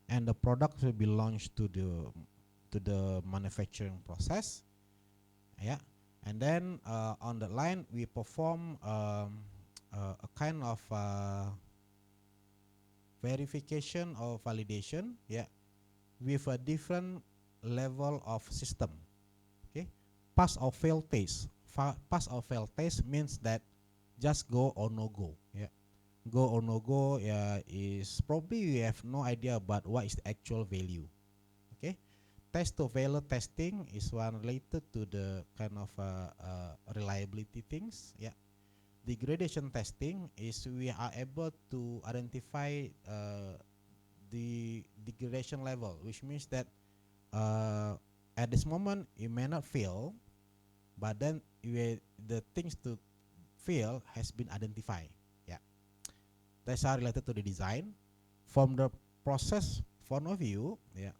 and the product will be launched to the manufacturing process. Yeah, and then on the line we perform a kind of verification or validation, yeah, with a different level of system. Okay, pass or fail test. Pass or fail test means that just go or no go. Yeah, go or no go. Yeah, is probably we have no idea about what is the actual value. Okay, test to failure testing is one related to the kind of reliability things. Yeah, degradation testing is we are able to identify the degradation level, which means that at this moment it may not fail, but then the things to fail has been identified. Yeah, that's are related to the design. From the process point of view, yeah.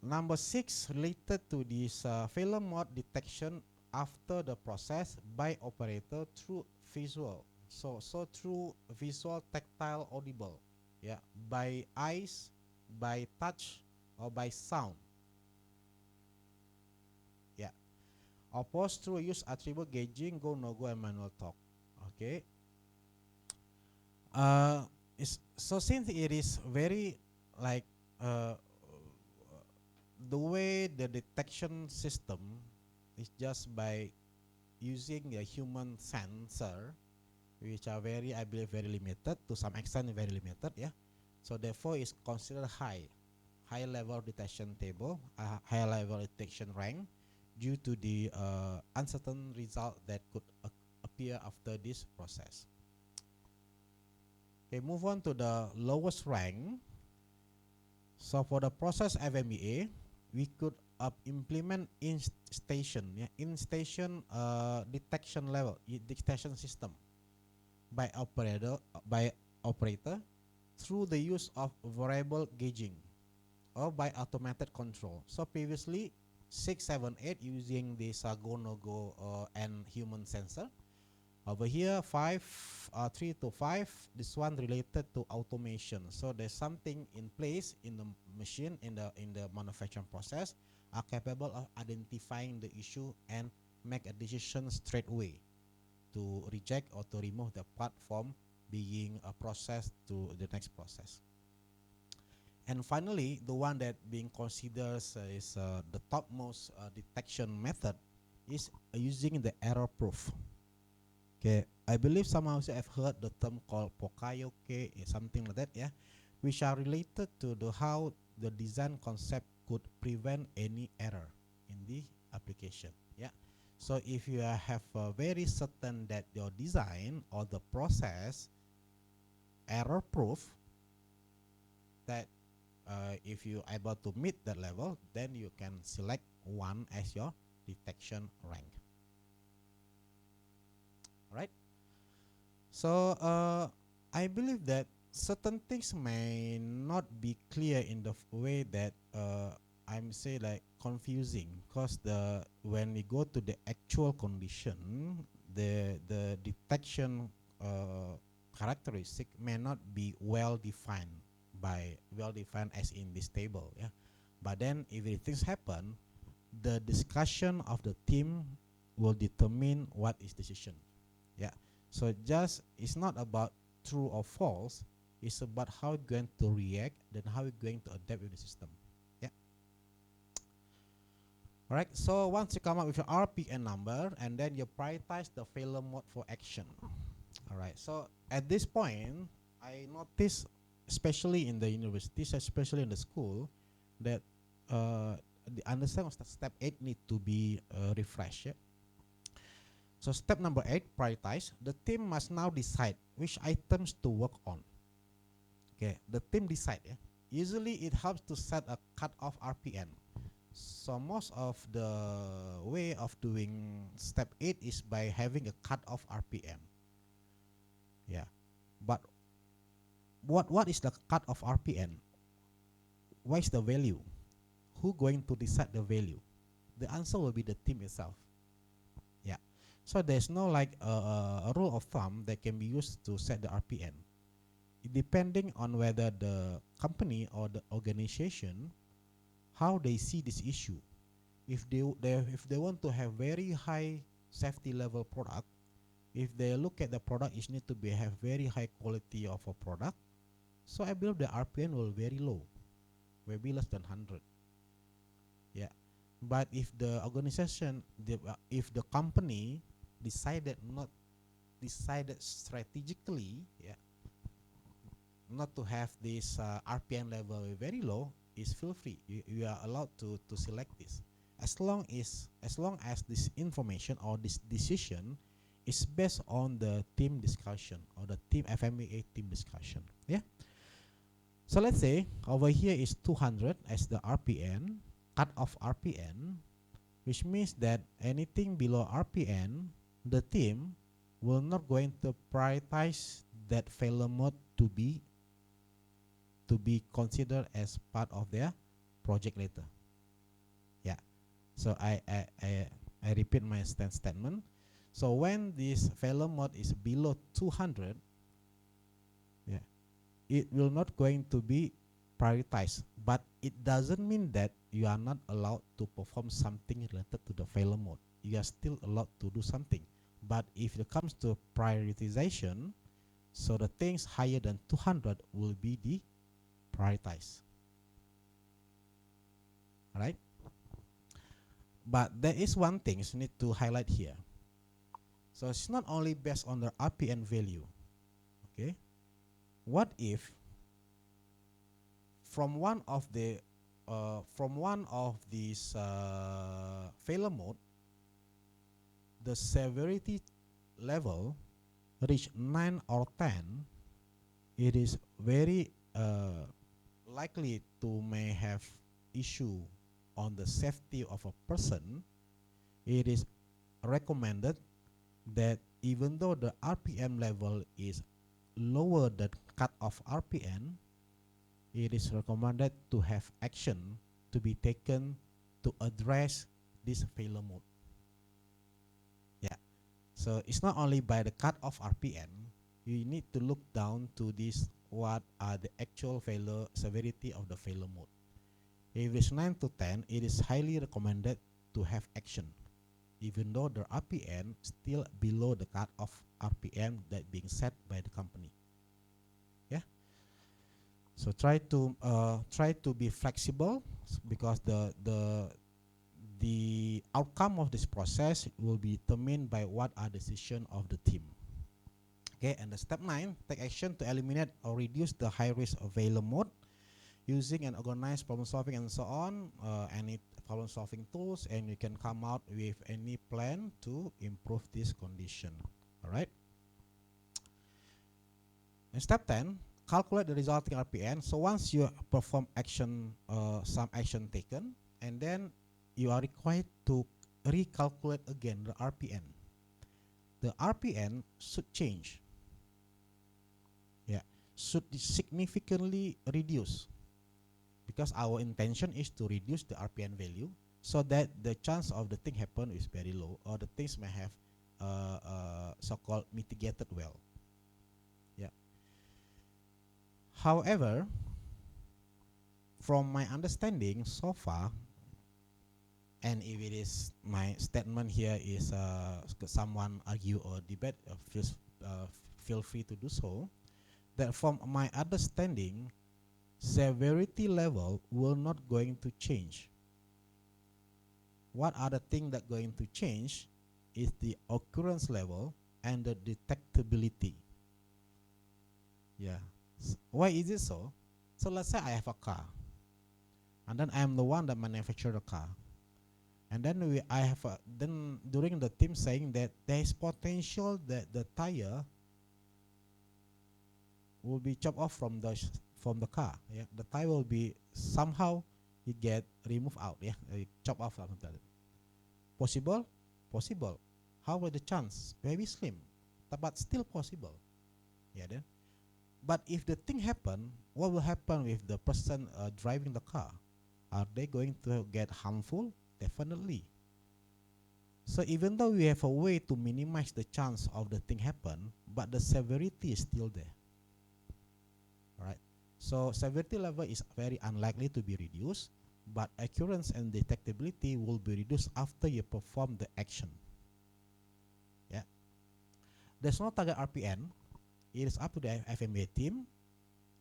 Number 6 related to this failure mode detection after the process by operator through visual. So through visual, tactile, audible. Yeah, by eyes, by touch, or by sound. Yeah. Opposed to use attribute gauging, go, no go, and manual talk. Okay. So since it is very like the way the detection system is just by using a human sensor, which are very, I believe, very limited, to some extent very limited, yeah. So therefore it's considered high level detection table, high level detection rank, due to the uncertain result that could appear after this process. Okay, move on to the lowest rank. So for the process FMEA, we could implement in-station, yeah, in-station detection level, detection system by operator through the use of variable gauging or by automated control. So previously 6, 7, 8 using this go no go and human sensor. Over here 3 to 5, this one related to automation. So there's something in place in the machine, in the manufacturing process, are capable of identifying the issue and make a decision straight away to reject or to remove the part from being processed to the next process. And finally, the one that being considered is the topmost detection method is using the error proof. Okay, I believe some of you have heard the term called Pokayoke, something like that, yeah, which are related to the how the design concept could prevent any error in the application. Yeah, so if you have very certain that your design or the process error proof, that if you are able to meet that level, then you can select one as your detection rank. Right? So I believe that certain things may not be clear in the way that I'm say like confusing, because when we go to the actual condition, the detection characteristic may not be well defined as in this table, yeah. But then if things happen, the discussion of the team will determine what is decision. Yeah, so just it's not about true or false, it's about how you're going to react, then how you're going to adapt with the system. Yeah. All right, so once you come up with your RPN number, and then you prioritize the failure mode for action. All right, so at this point, I noticed, especially in the universities, especially in the school, that the understanding of step 8 need to be refreshed. Yeah? So step number 8, prioritize. The team must now decide which items to work on. Okay, the team decide. Yeah? Usually it helps to set a cut-off RPM. So most of the way of doing step 8 is by having a cut-off RPM. Yeah, but what is the cut-off RPM? What is the value? Who going to decide the value? The answer will be the team itself. Yeah, so there's no like a rule of thumb that can be used to set the RPM. Depending on whether the company or the organization, how they see this issue. If they want to have very high safety level product, if they look at the product, it need to be have very high quality of a product. So I believe the RPM will very low, maybe less than 100. Yeah, but if the organization, if the company decided strategically, yeah, not to have this RPM level very low, is feel free. You are allowed to select this, as long as this information or this decision is based on the team discussion or the team FMEA team discussion. Yeah. So let's say over here is 200 as the RPM, cut off RPM, which means that anything below RPM, the team will not going to prioritize that failure mode to be considered as part of their project later. Yeah. So I repeat my statement. So when this failure mode is below 200, yeah, it will not going to be prioritized. But it doesn't mean that you are not allowed to perform something related to the failure mode. You are still allowed to do something. But if it comes to prioritization, so the things higher than 200 will be the prioritized. All right. But there is one thing you need to highlight here. So it's not only based on the RPM value. Okay. What if from one of these failure mode, the severity level reach 9 or 10, it is very likely to may have issue on the safety of a person. It is recommended that even though the RPM level is lower than cut-off RPM, it is recommended to have action to be taken to address this failure mode. Yeah, so it's not only by the cut-off RPM, you need to look down to this, what are the actual failure severity of the failure mode. If it's 9 to 10, it is highly recommended to have action, even though the RPM still below the cut-off RPM that being set by the company. Yeah. So try to be flexible, because the outcome of this process will be determined by what are the decision of the team. Okay, and the step 9, take action to eliminate or reduce the high risk of failure mode using an organized problem solving and so on, any problem solving tools, and you can come out with any plan to improve this condition. All right. And step 10, calculate the resulting RPM. So once you perform action, some action taken, and then you are required to recalculate again the RPM. The RPM should change. Yeah, should significantly reduce, because our intention is to reduce the RPM value so that the chance of the thing happen is very low, or the things may have so-called mitigated well. Yeah. However, from my understanding so far, and if it is my statement here is someone argue or debate, feel free to do so, that from my understanding, severity level will not going to change. What are the things that going to change is the occurrence level and the detectability. Yeah. Why is it so? So let's say I have a car, and then I am the one that manufacture the car. And then I have then during the team saying that there is potential that the tire will be chopped off from the car. Yeah, the tire will be somehow it get removed out. Yeah, chop off from that. Possible, possible. How about the chance? Very slim, but still possible. Yeah, then. But if the thing happen, what will happen with the person driving the car? Are they going to get harmful? Definitely. So even though we have a way to minimize the chance of the thing happen, but the severity is still there. Right? So severity level is very unlikely to be reduced, but occurrence and detectability will be reduced after you perform the action. Yeah. There's no target RPN. It is up to the FMEA team,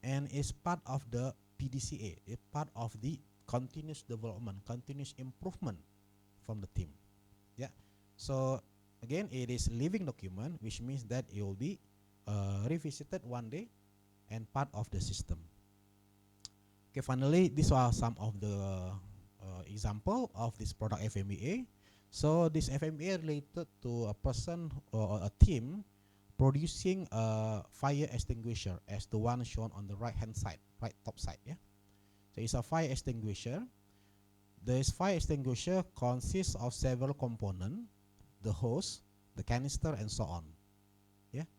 and is part of the PDCA. It's part of the continuous development, continuous improvement from the team. Yeah. So again, it is living document, which means that it will be revisited one day and part of the system. Okay, finally, these are some of the example of this product FMEA. So this FMEA related to a person or a team producing a fire extinguisher as the one shown on the right hand side, right top side. Yeah. So it's a fire extinguisher. This fire extinguisher consists of several components: the hose, the canister, and so on. Yeah.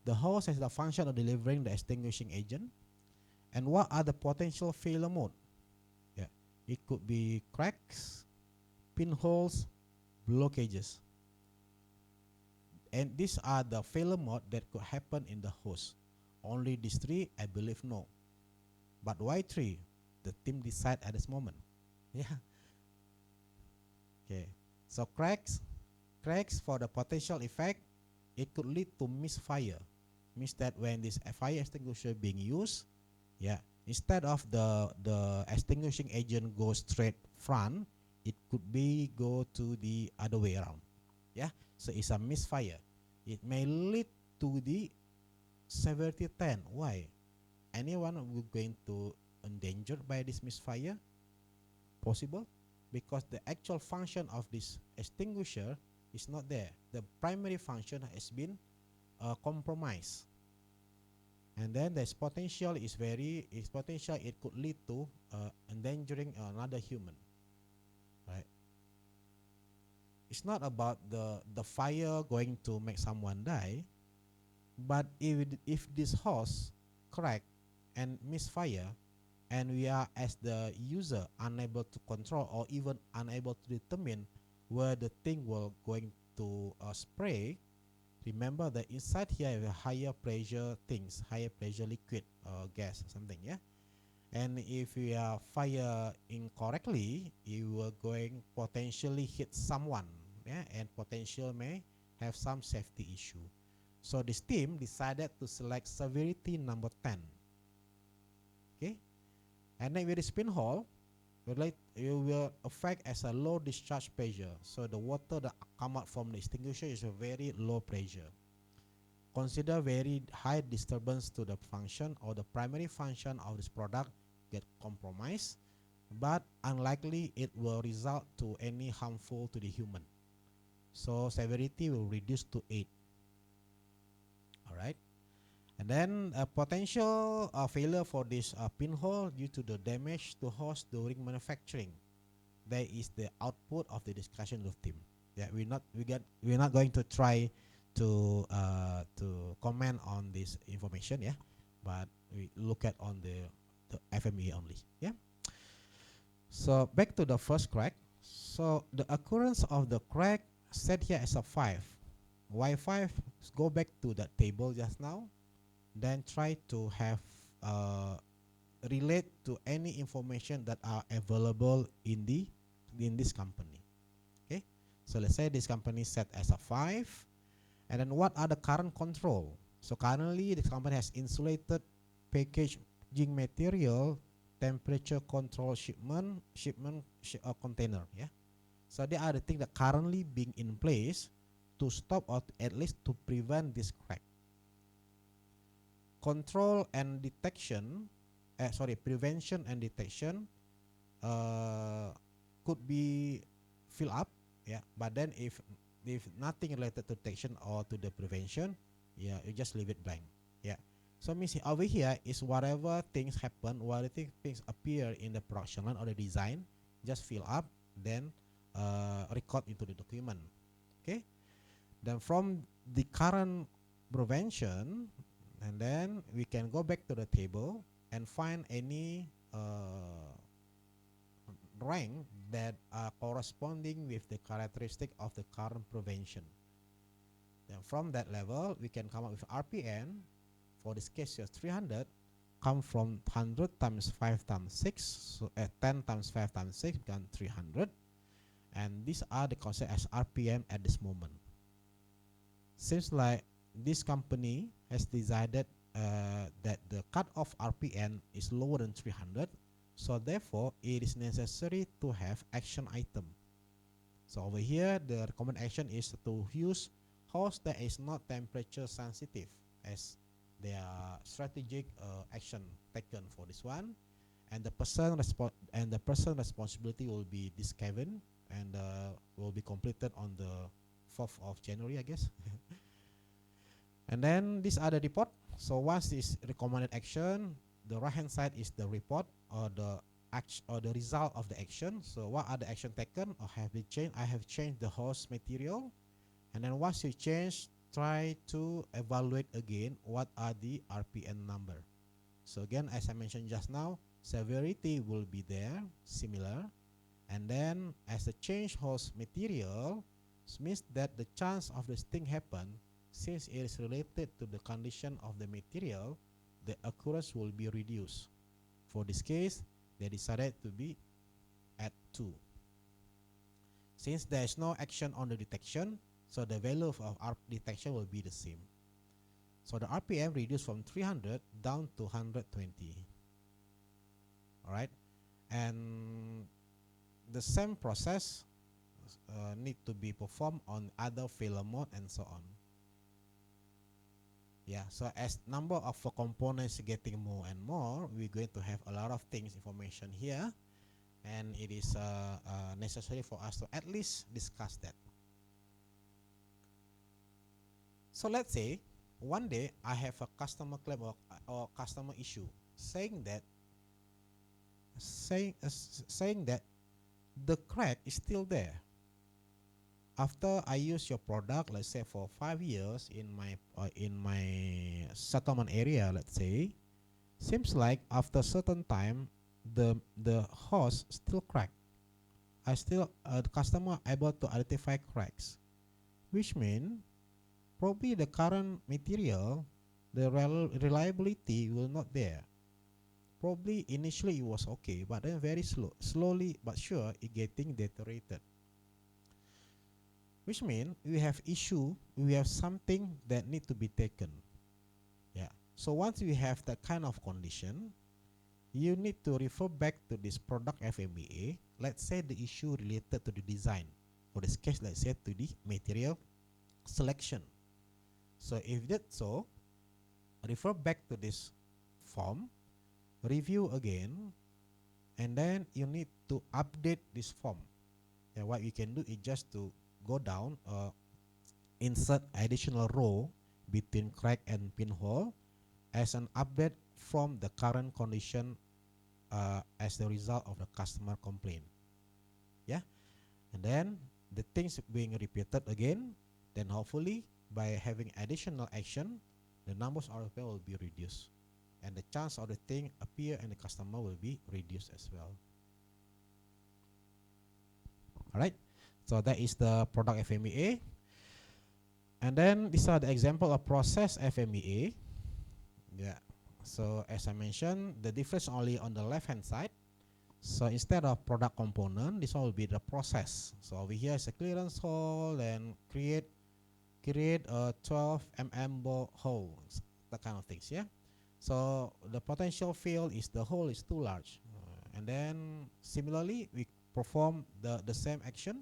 The hose has the function of delivering the extinguishing agent. And what are the potential failure mode? Yeah. It could be cracks, pinholes, blockages. And these are the failure mode that could happen in the hose. Only these three, I believe, no. But why three? The team decide at this moment. Yeah. Okay. So cracks for the potential effect, it could lead to misfire. Means that when this fire extinguisher being used, yeah, instead of the extinguishing agent go straight front, it could be go to the other way around. Yeah. So it's a misfire. It may lead to the severity 10. Why? Anyone will going to endangered by this misfire? Possible, because the actual function of this extinguisher is not there. The primary function has been compromised, and then there's potential is potential it could lead to endangering another human. Right? It's not about the fire going to make someone die, but if this hose crack and misfire, and we are as the user unable to control or even unable to determine where the thing will going to spray, remember that inside here have a higher pressure things, higher pressure liquid or gas or something. Yeah. And if we are fire incorrectly, you will going potentially hit someone. Yeah. And potential may have some safety issue. So this team decided to select severity number 10. Okay. And then with the pinhole, it will affect as a low discharge pressure. So the water that come out from the extinguisher is a very low pressure. Consider very high disturbance to the function or the primary function of this product get compromised, but unlikely it will result to any harmful to the human. So severity will reduce to 8. All right. And then a potential failure for this pinhole due to the damage to hose during manufacturing. That is the output of the discussion of team. Yeah, we're not going to try to comment on this information. Yeah, but we look at on the FME only. Yeah. So back to the first crack. So the occurrence of the crack set here as a 5. Why 5? Go back to that table just now. Then try to have relate to any information that are available in this company. Okay, so let's say this company set as a 5, and then what are the current control? So currently this company has insulated packaging material, temperature control shipment container. Yeah, so they are the things that currently being in place to stop or at least to prevent this crack. Control and detection, prevention and detection could be fill up, yeah. But then if nothing related to detection or to the prevention, yeah, you just leave it blank, yeah. So means over here is whatever things happen, whatever things appear in the production line or the design, just fill up, then record into the document, okay. Then from the current prevention, and then we can go back to the table and find any rank that are corresponding with the characteristic of the current prevention. Then from that level, we can come up with RPN. For this case, just 300 come from 100 times 5 times 6, so 10 times 5 times 6 become 300. And these are the concept as RPM at this moment. Seems like this company has decided that the cutoff RPN is lower than 300, so therefore it is necessary to have action item. So over here, the recommended action is to use hose that is not temperature sensitive as their strategic action taken for this one, and the person responsibility will be this Kevin, and will be completed on the 4th of January, I guess. And then these are the report. So once this recommended action, the right hand side is the report or the action or the result of the action. So what are the action taken or have been changed? I have changed the host material, and then once you change, try to evaluate again what are the RPN number. So again, as I mentioned just now, severity will be there, similar, and then as the change host material, means that the chance of this thing happen, since it is related to the condition of the material, the occurrence will be reduced. For this case, they decided to be at 2. Since there is no action on the detection, so the value of our detection will be the same. So the RPM reduced from 300 down to 120. Alright, and the same process need to be performed on other failure mode and so on. Yeah, so as number of components getting more and more, we're going to have a lot of things information here, and it is necessary for us to at least discuss that. So let's say one day I have a customer claim or customer issue saying that the crack is still there. After I use your product, let's say for 5 years in my settlement area, let's say, seems like after a certain time the hose still crack. The customer able to identify cracks, which mean probably the current material, the reliability will not there. Probably initially it was okay, but then very slowly but sure it getting deteriorated. Which means we have issue, we have something that need to be taken. Yeah. So once we have that kind of condition, you need to refer back to this product FMEA. Let's say the issue related to the design. For this case, let's say to the material selection. So if that's so, refer back to this form, review again, and then you need to update this form. And what you can do is just to go down, insert additional row between crack and pinhole as an update from the current condition as the result of the customer complaint. Yeah, and then the things being repeated again, then hopefully by having additional action, the numbers of RPM will be reduced, and the chance of the thing appear and the customer will be reduced as well. All right. So that is the product FMEA. And then these are the example of process FMEA. Yeah. So as I mentioned, the difference only on the left hand side. So instead of product component, this one will be the process. So over here is a clearance hole and create a 12 bore hole, that kind of things. Yeah. So the potential fail is the hole is too large. And then similarly, we perform the same action,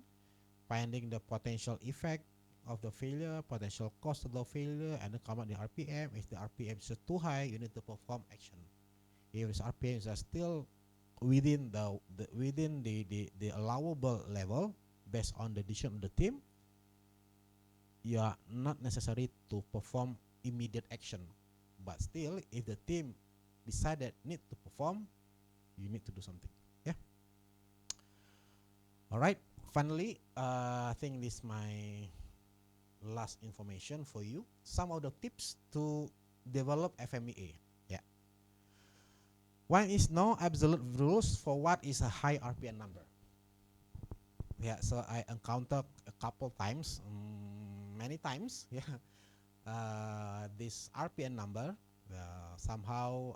finding the potential effect of the failure, potential cost of the failure, and then come out the RPM. If the RPM is too high, you need to perform action. If its RPM is still within the allowable level based on the decision of the team, you are not necessary to perform immediate action. But still, if the team decided need to perform, you need to do something. Yeah. All right. Finally, I think this is my last information for you. Some of the tips to develop FMEA. Yeah. One is no absolute rules for what is a high RPN number. Yeah. So I encountered a couple times, many times. Yeah. This RPN number somehow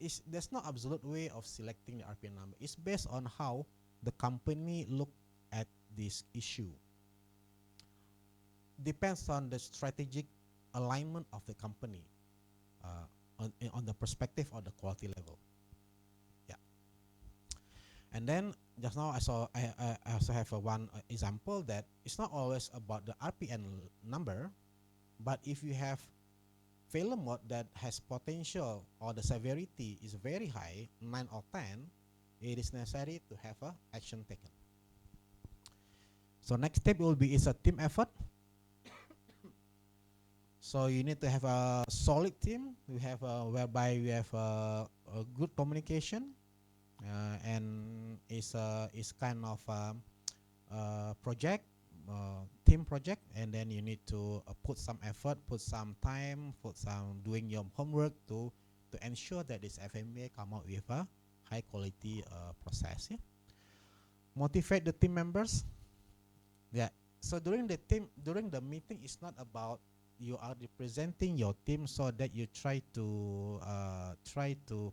there's no absolute way of selecting the RPN number. It's based on how the company look at this issue. Depends on the strategic alignment of the company on the perspective of the quality level. Yeah. And then just now I also have one example that it's not always about the RPN number, but if you have failure mode that has potential or the severity is very high, 9 or 10, it is necessary to have a action taken. So next step will be is a team effort. So you need to have a solid team. We have whereby we have a good communication, and is kind of project, team project, and then you need to put some effort, put some time, put some doing your homework to ensure that this FMEA come out with a high quality process. Yeah. Motivate the team members. Yeah. So during the meeting, it's not about you are representing your team so that you try to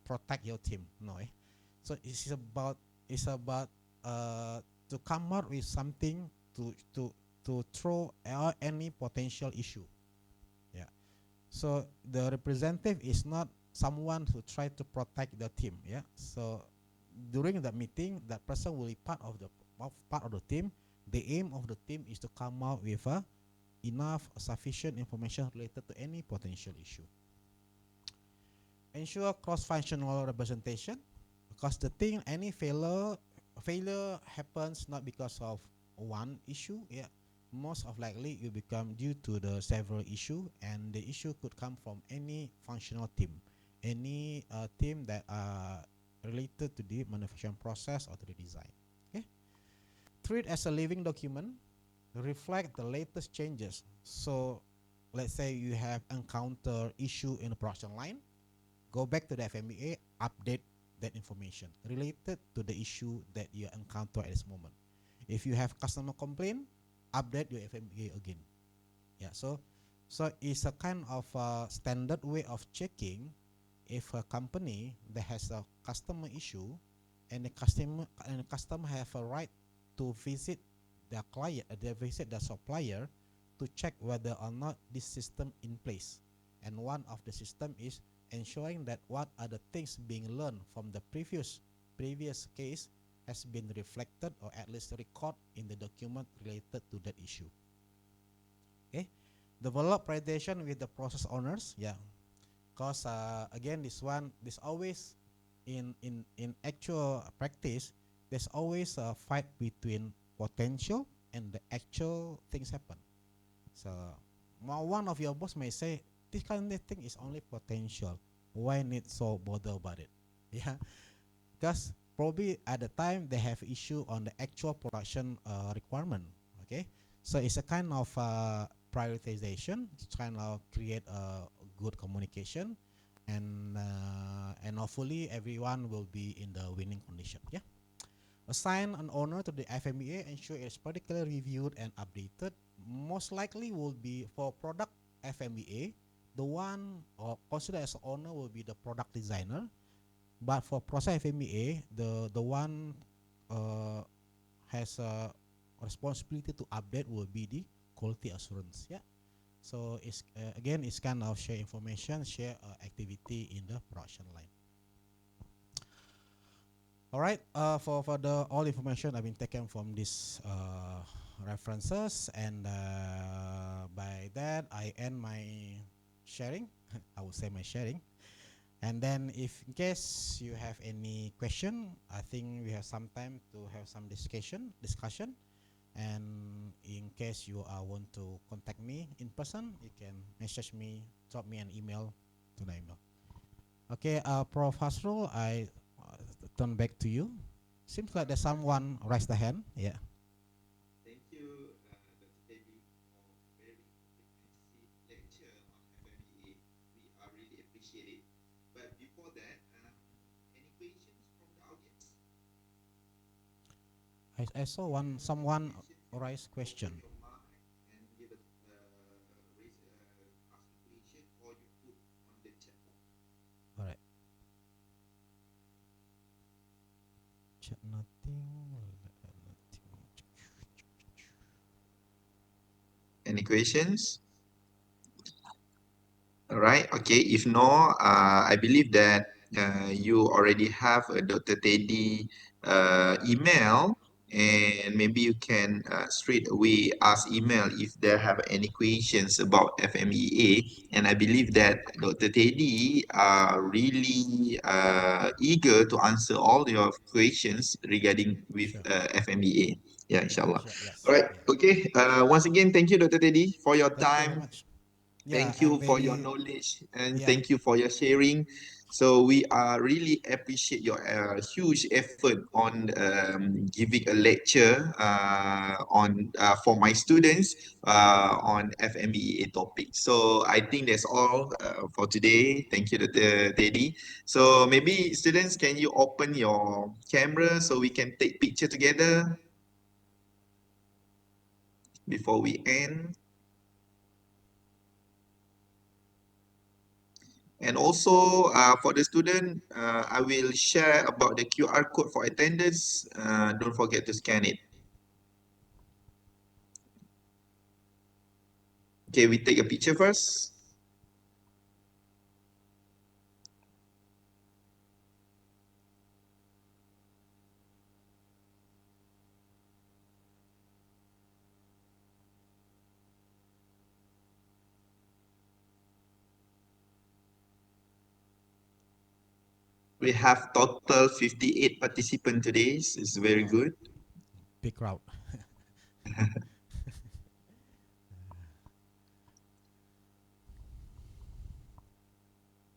protect your team. No. So it's about to come out with something to throw out any potential issue. Yeah. So the representative is not someone who try to protect the team. Yeah. So during the meeting, that person will be part of the team. The aim of the team is to come out with enough sufficient information related to any potential issue. Ensure cross-functional representation, because the thing, any failure happens not because of one issue. Yeah, most of likely it become due to the several issue, and the issue could come from any functional team, any team that are related to the manufacturing process or to the design. Okay, treat as a living document, reflect the latest changes. So let's say you have encountered issue in the production line, go back to the FMEA, update that information related to the issue that you encounter at this moment. If you have customer complaint, update your FMEA again. Yeah, so it's a kind of standard way of checking if a company that has a customer issue and the customer have a right to visit their client, they visit the supplier to check whether or not this system in place. And one of the system is ensuring that what are the things being learned from the previous case has been reflected or at least recorded in the document related to that issue. Okay, develop predation with the process owners. Yeah, because again, this always in actual practice, there's always a fight between potential and the actual things happen. So one of your boss may say, this kind of thing is only potential. Why need so bother about it? Yeah, because probably at the time they have issue on the actual production requirement. Okay, so it's a kind of prioritization, trying to create a good communication, and hopefully everyone will be in the winning condition. Yeah. Assign an owner to the FMEA, ensure it's particularly reviewed and updated. Most likely will be for product FMEA, the one or considered as owner will be the product designer. But for process FMEA, the one has a responsibility to update will be the quality assurance. Yeah. So it's again, it's kind of share information, share activity in the production line. All right, for the all information I've been taken from these references, and by that I end my sharing. I would say my sharing. And then if in case you have any question, I think we have some time to have some discussion. And in case you want to contact me in person, you can message me, drop me an email to the email. Okay, Prof. Hasrul, I turn back to you. Seems like there's someone raised the hand. Yeah. Thank you, Dr. Teddy, for very comprehensive lecture on FMEA. We are really appreciate it. But before that, any questions from the audience? I saw If you have any someone question, you can raise open question. your mic and give it, raise, ask a question, or you put on the chat box. All right. Chat nothing. Any questions? All right. Okay. If no, I believe that you already have a Dr. Teddy email, and maybe you can straight away ask email if there have any questions about FMEA. And I believe that Dr. Teddy are really eager to answer all your questions regarding with Sure. FMEA. Yeah, inshallah. Sure. All Yes. right. Yeah. Okay. Once again, thank you, Dr. Teddy, for your Thank you very time. much. Yeah, Thank I'm you for your very. knowledge and Yeah. thank you for your sharing. So we are really appreciate your huge effort on giving a lecture on for my students on FMEA topic. So I think that's all for today. Thank you, Dr. Teddy. So maybe students, can you open your camera so we can take picture together before we end? And also for the student, I will share about the QR code for attendance. Don't forget to scan it. Okay, we take a picture first. We have total 58 participants today. It's very Wow. good. Big crowd.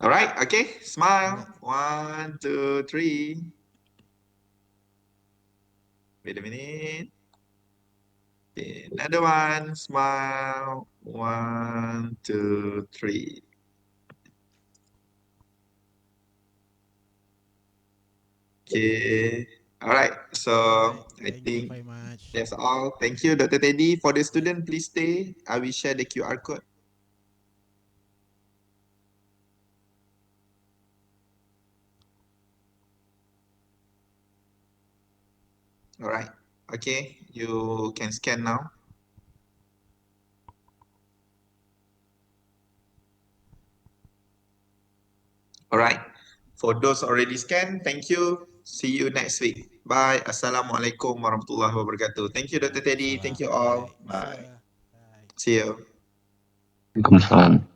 All right, okay, All smile. right. 1, 2, 3. Wait a minute. Okay, another one, smile. 1, 2, 3. Okay. All right. So All right. I Thank you think very much. that's all. Thank you, Dr. Teddy. For the Yeah. student, please stay. I will share the QR code. All right. Okay. You can scan now. All right. For those already scanned, thank you. See you next week. Bye. Assalamualaikum warahmatullahi wabarakatuh. Thank you, Dr. Teddy. Thank Waalaikumsalam. you all. Bye. See Bye. ya. Bye. See you. Waalaikumsalam.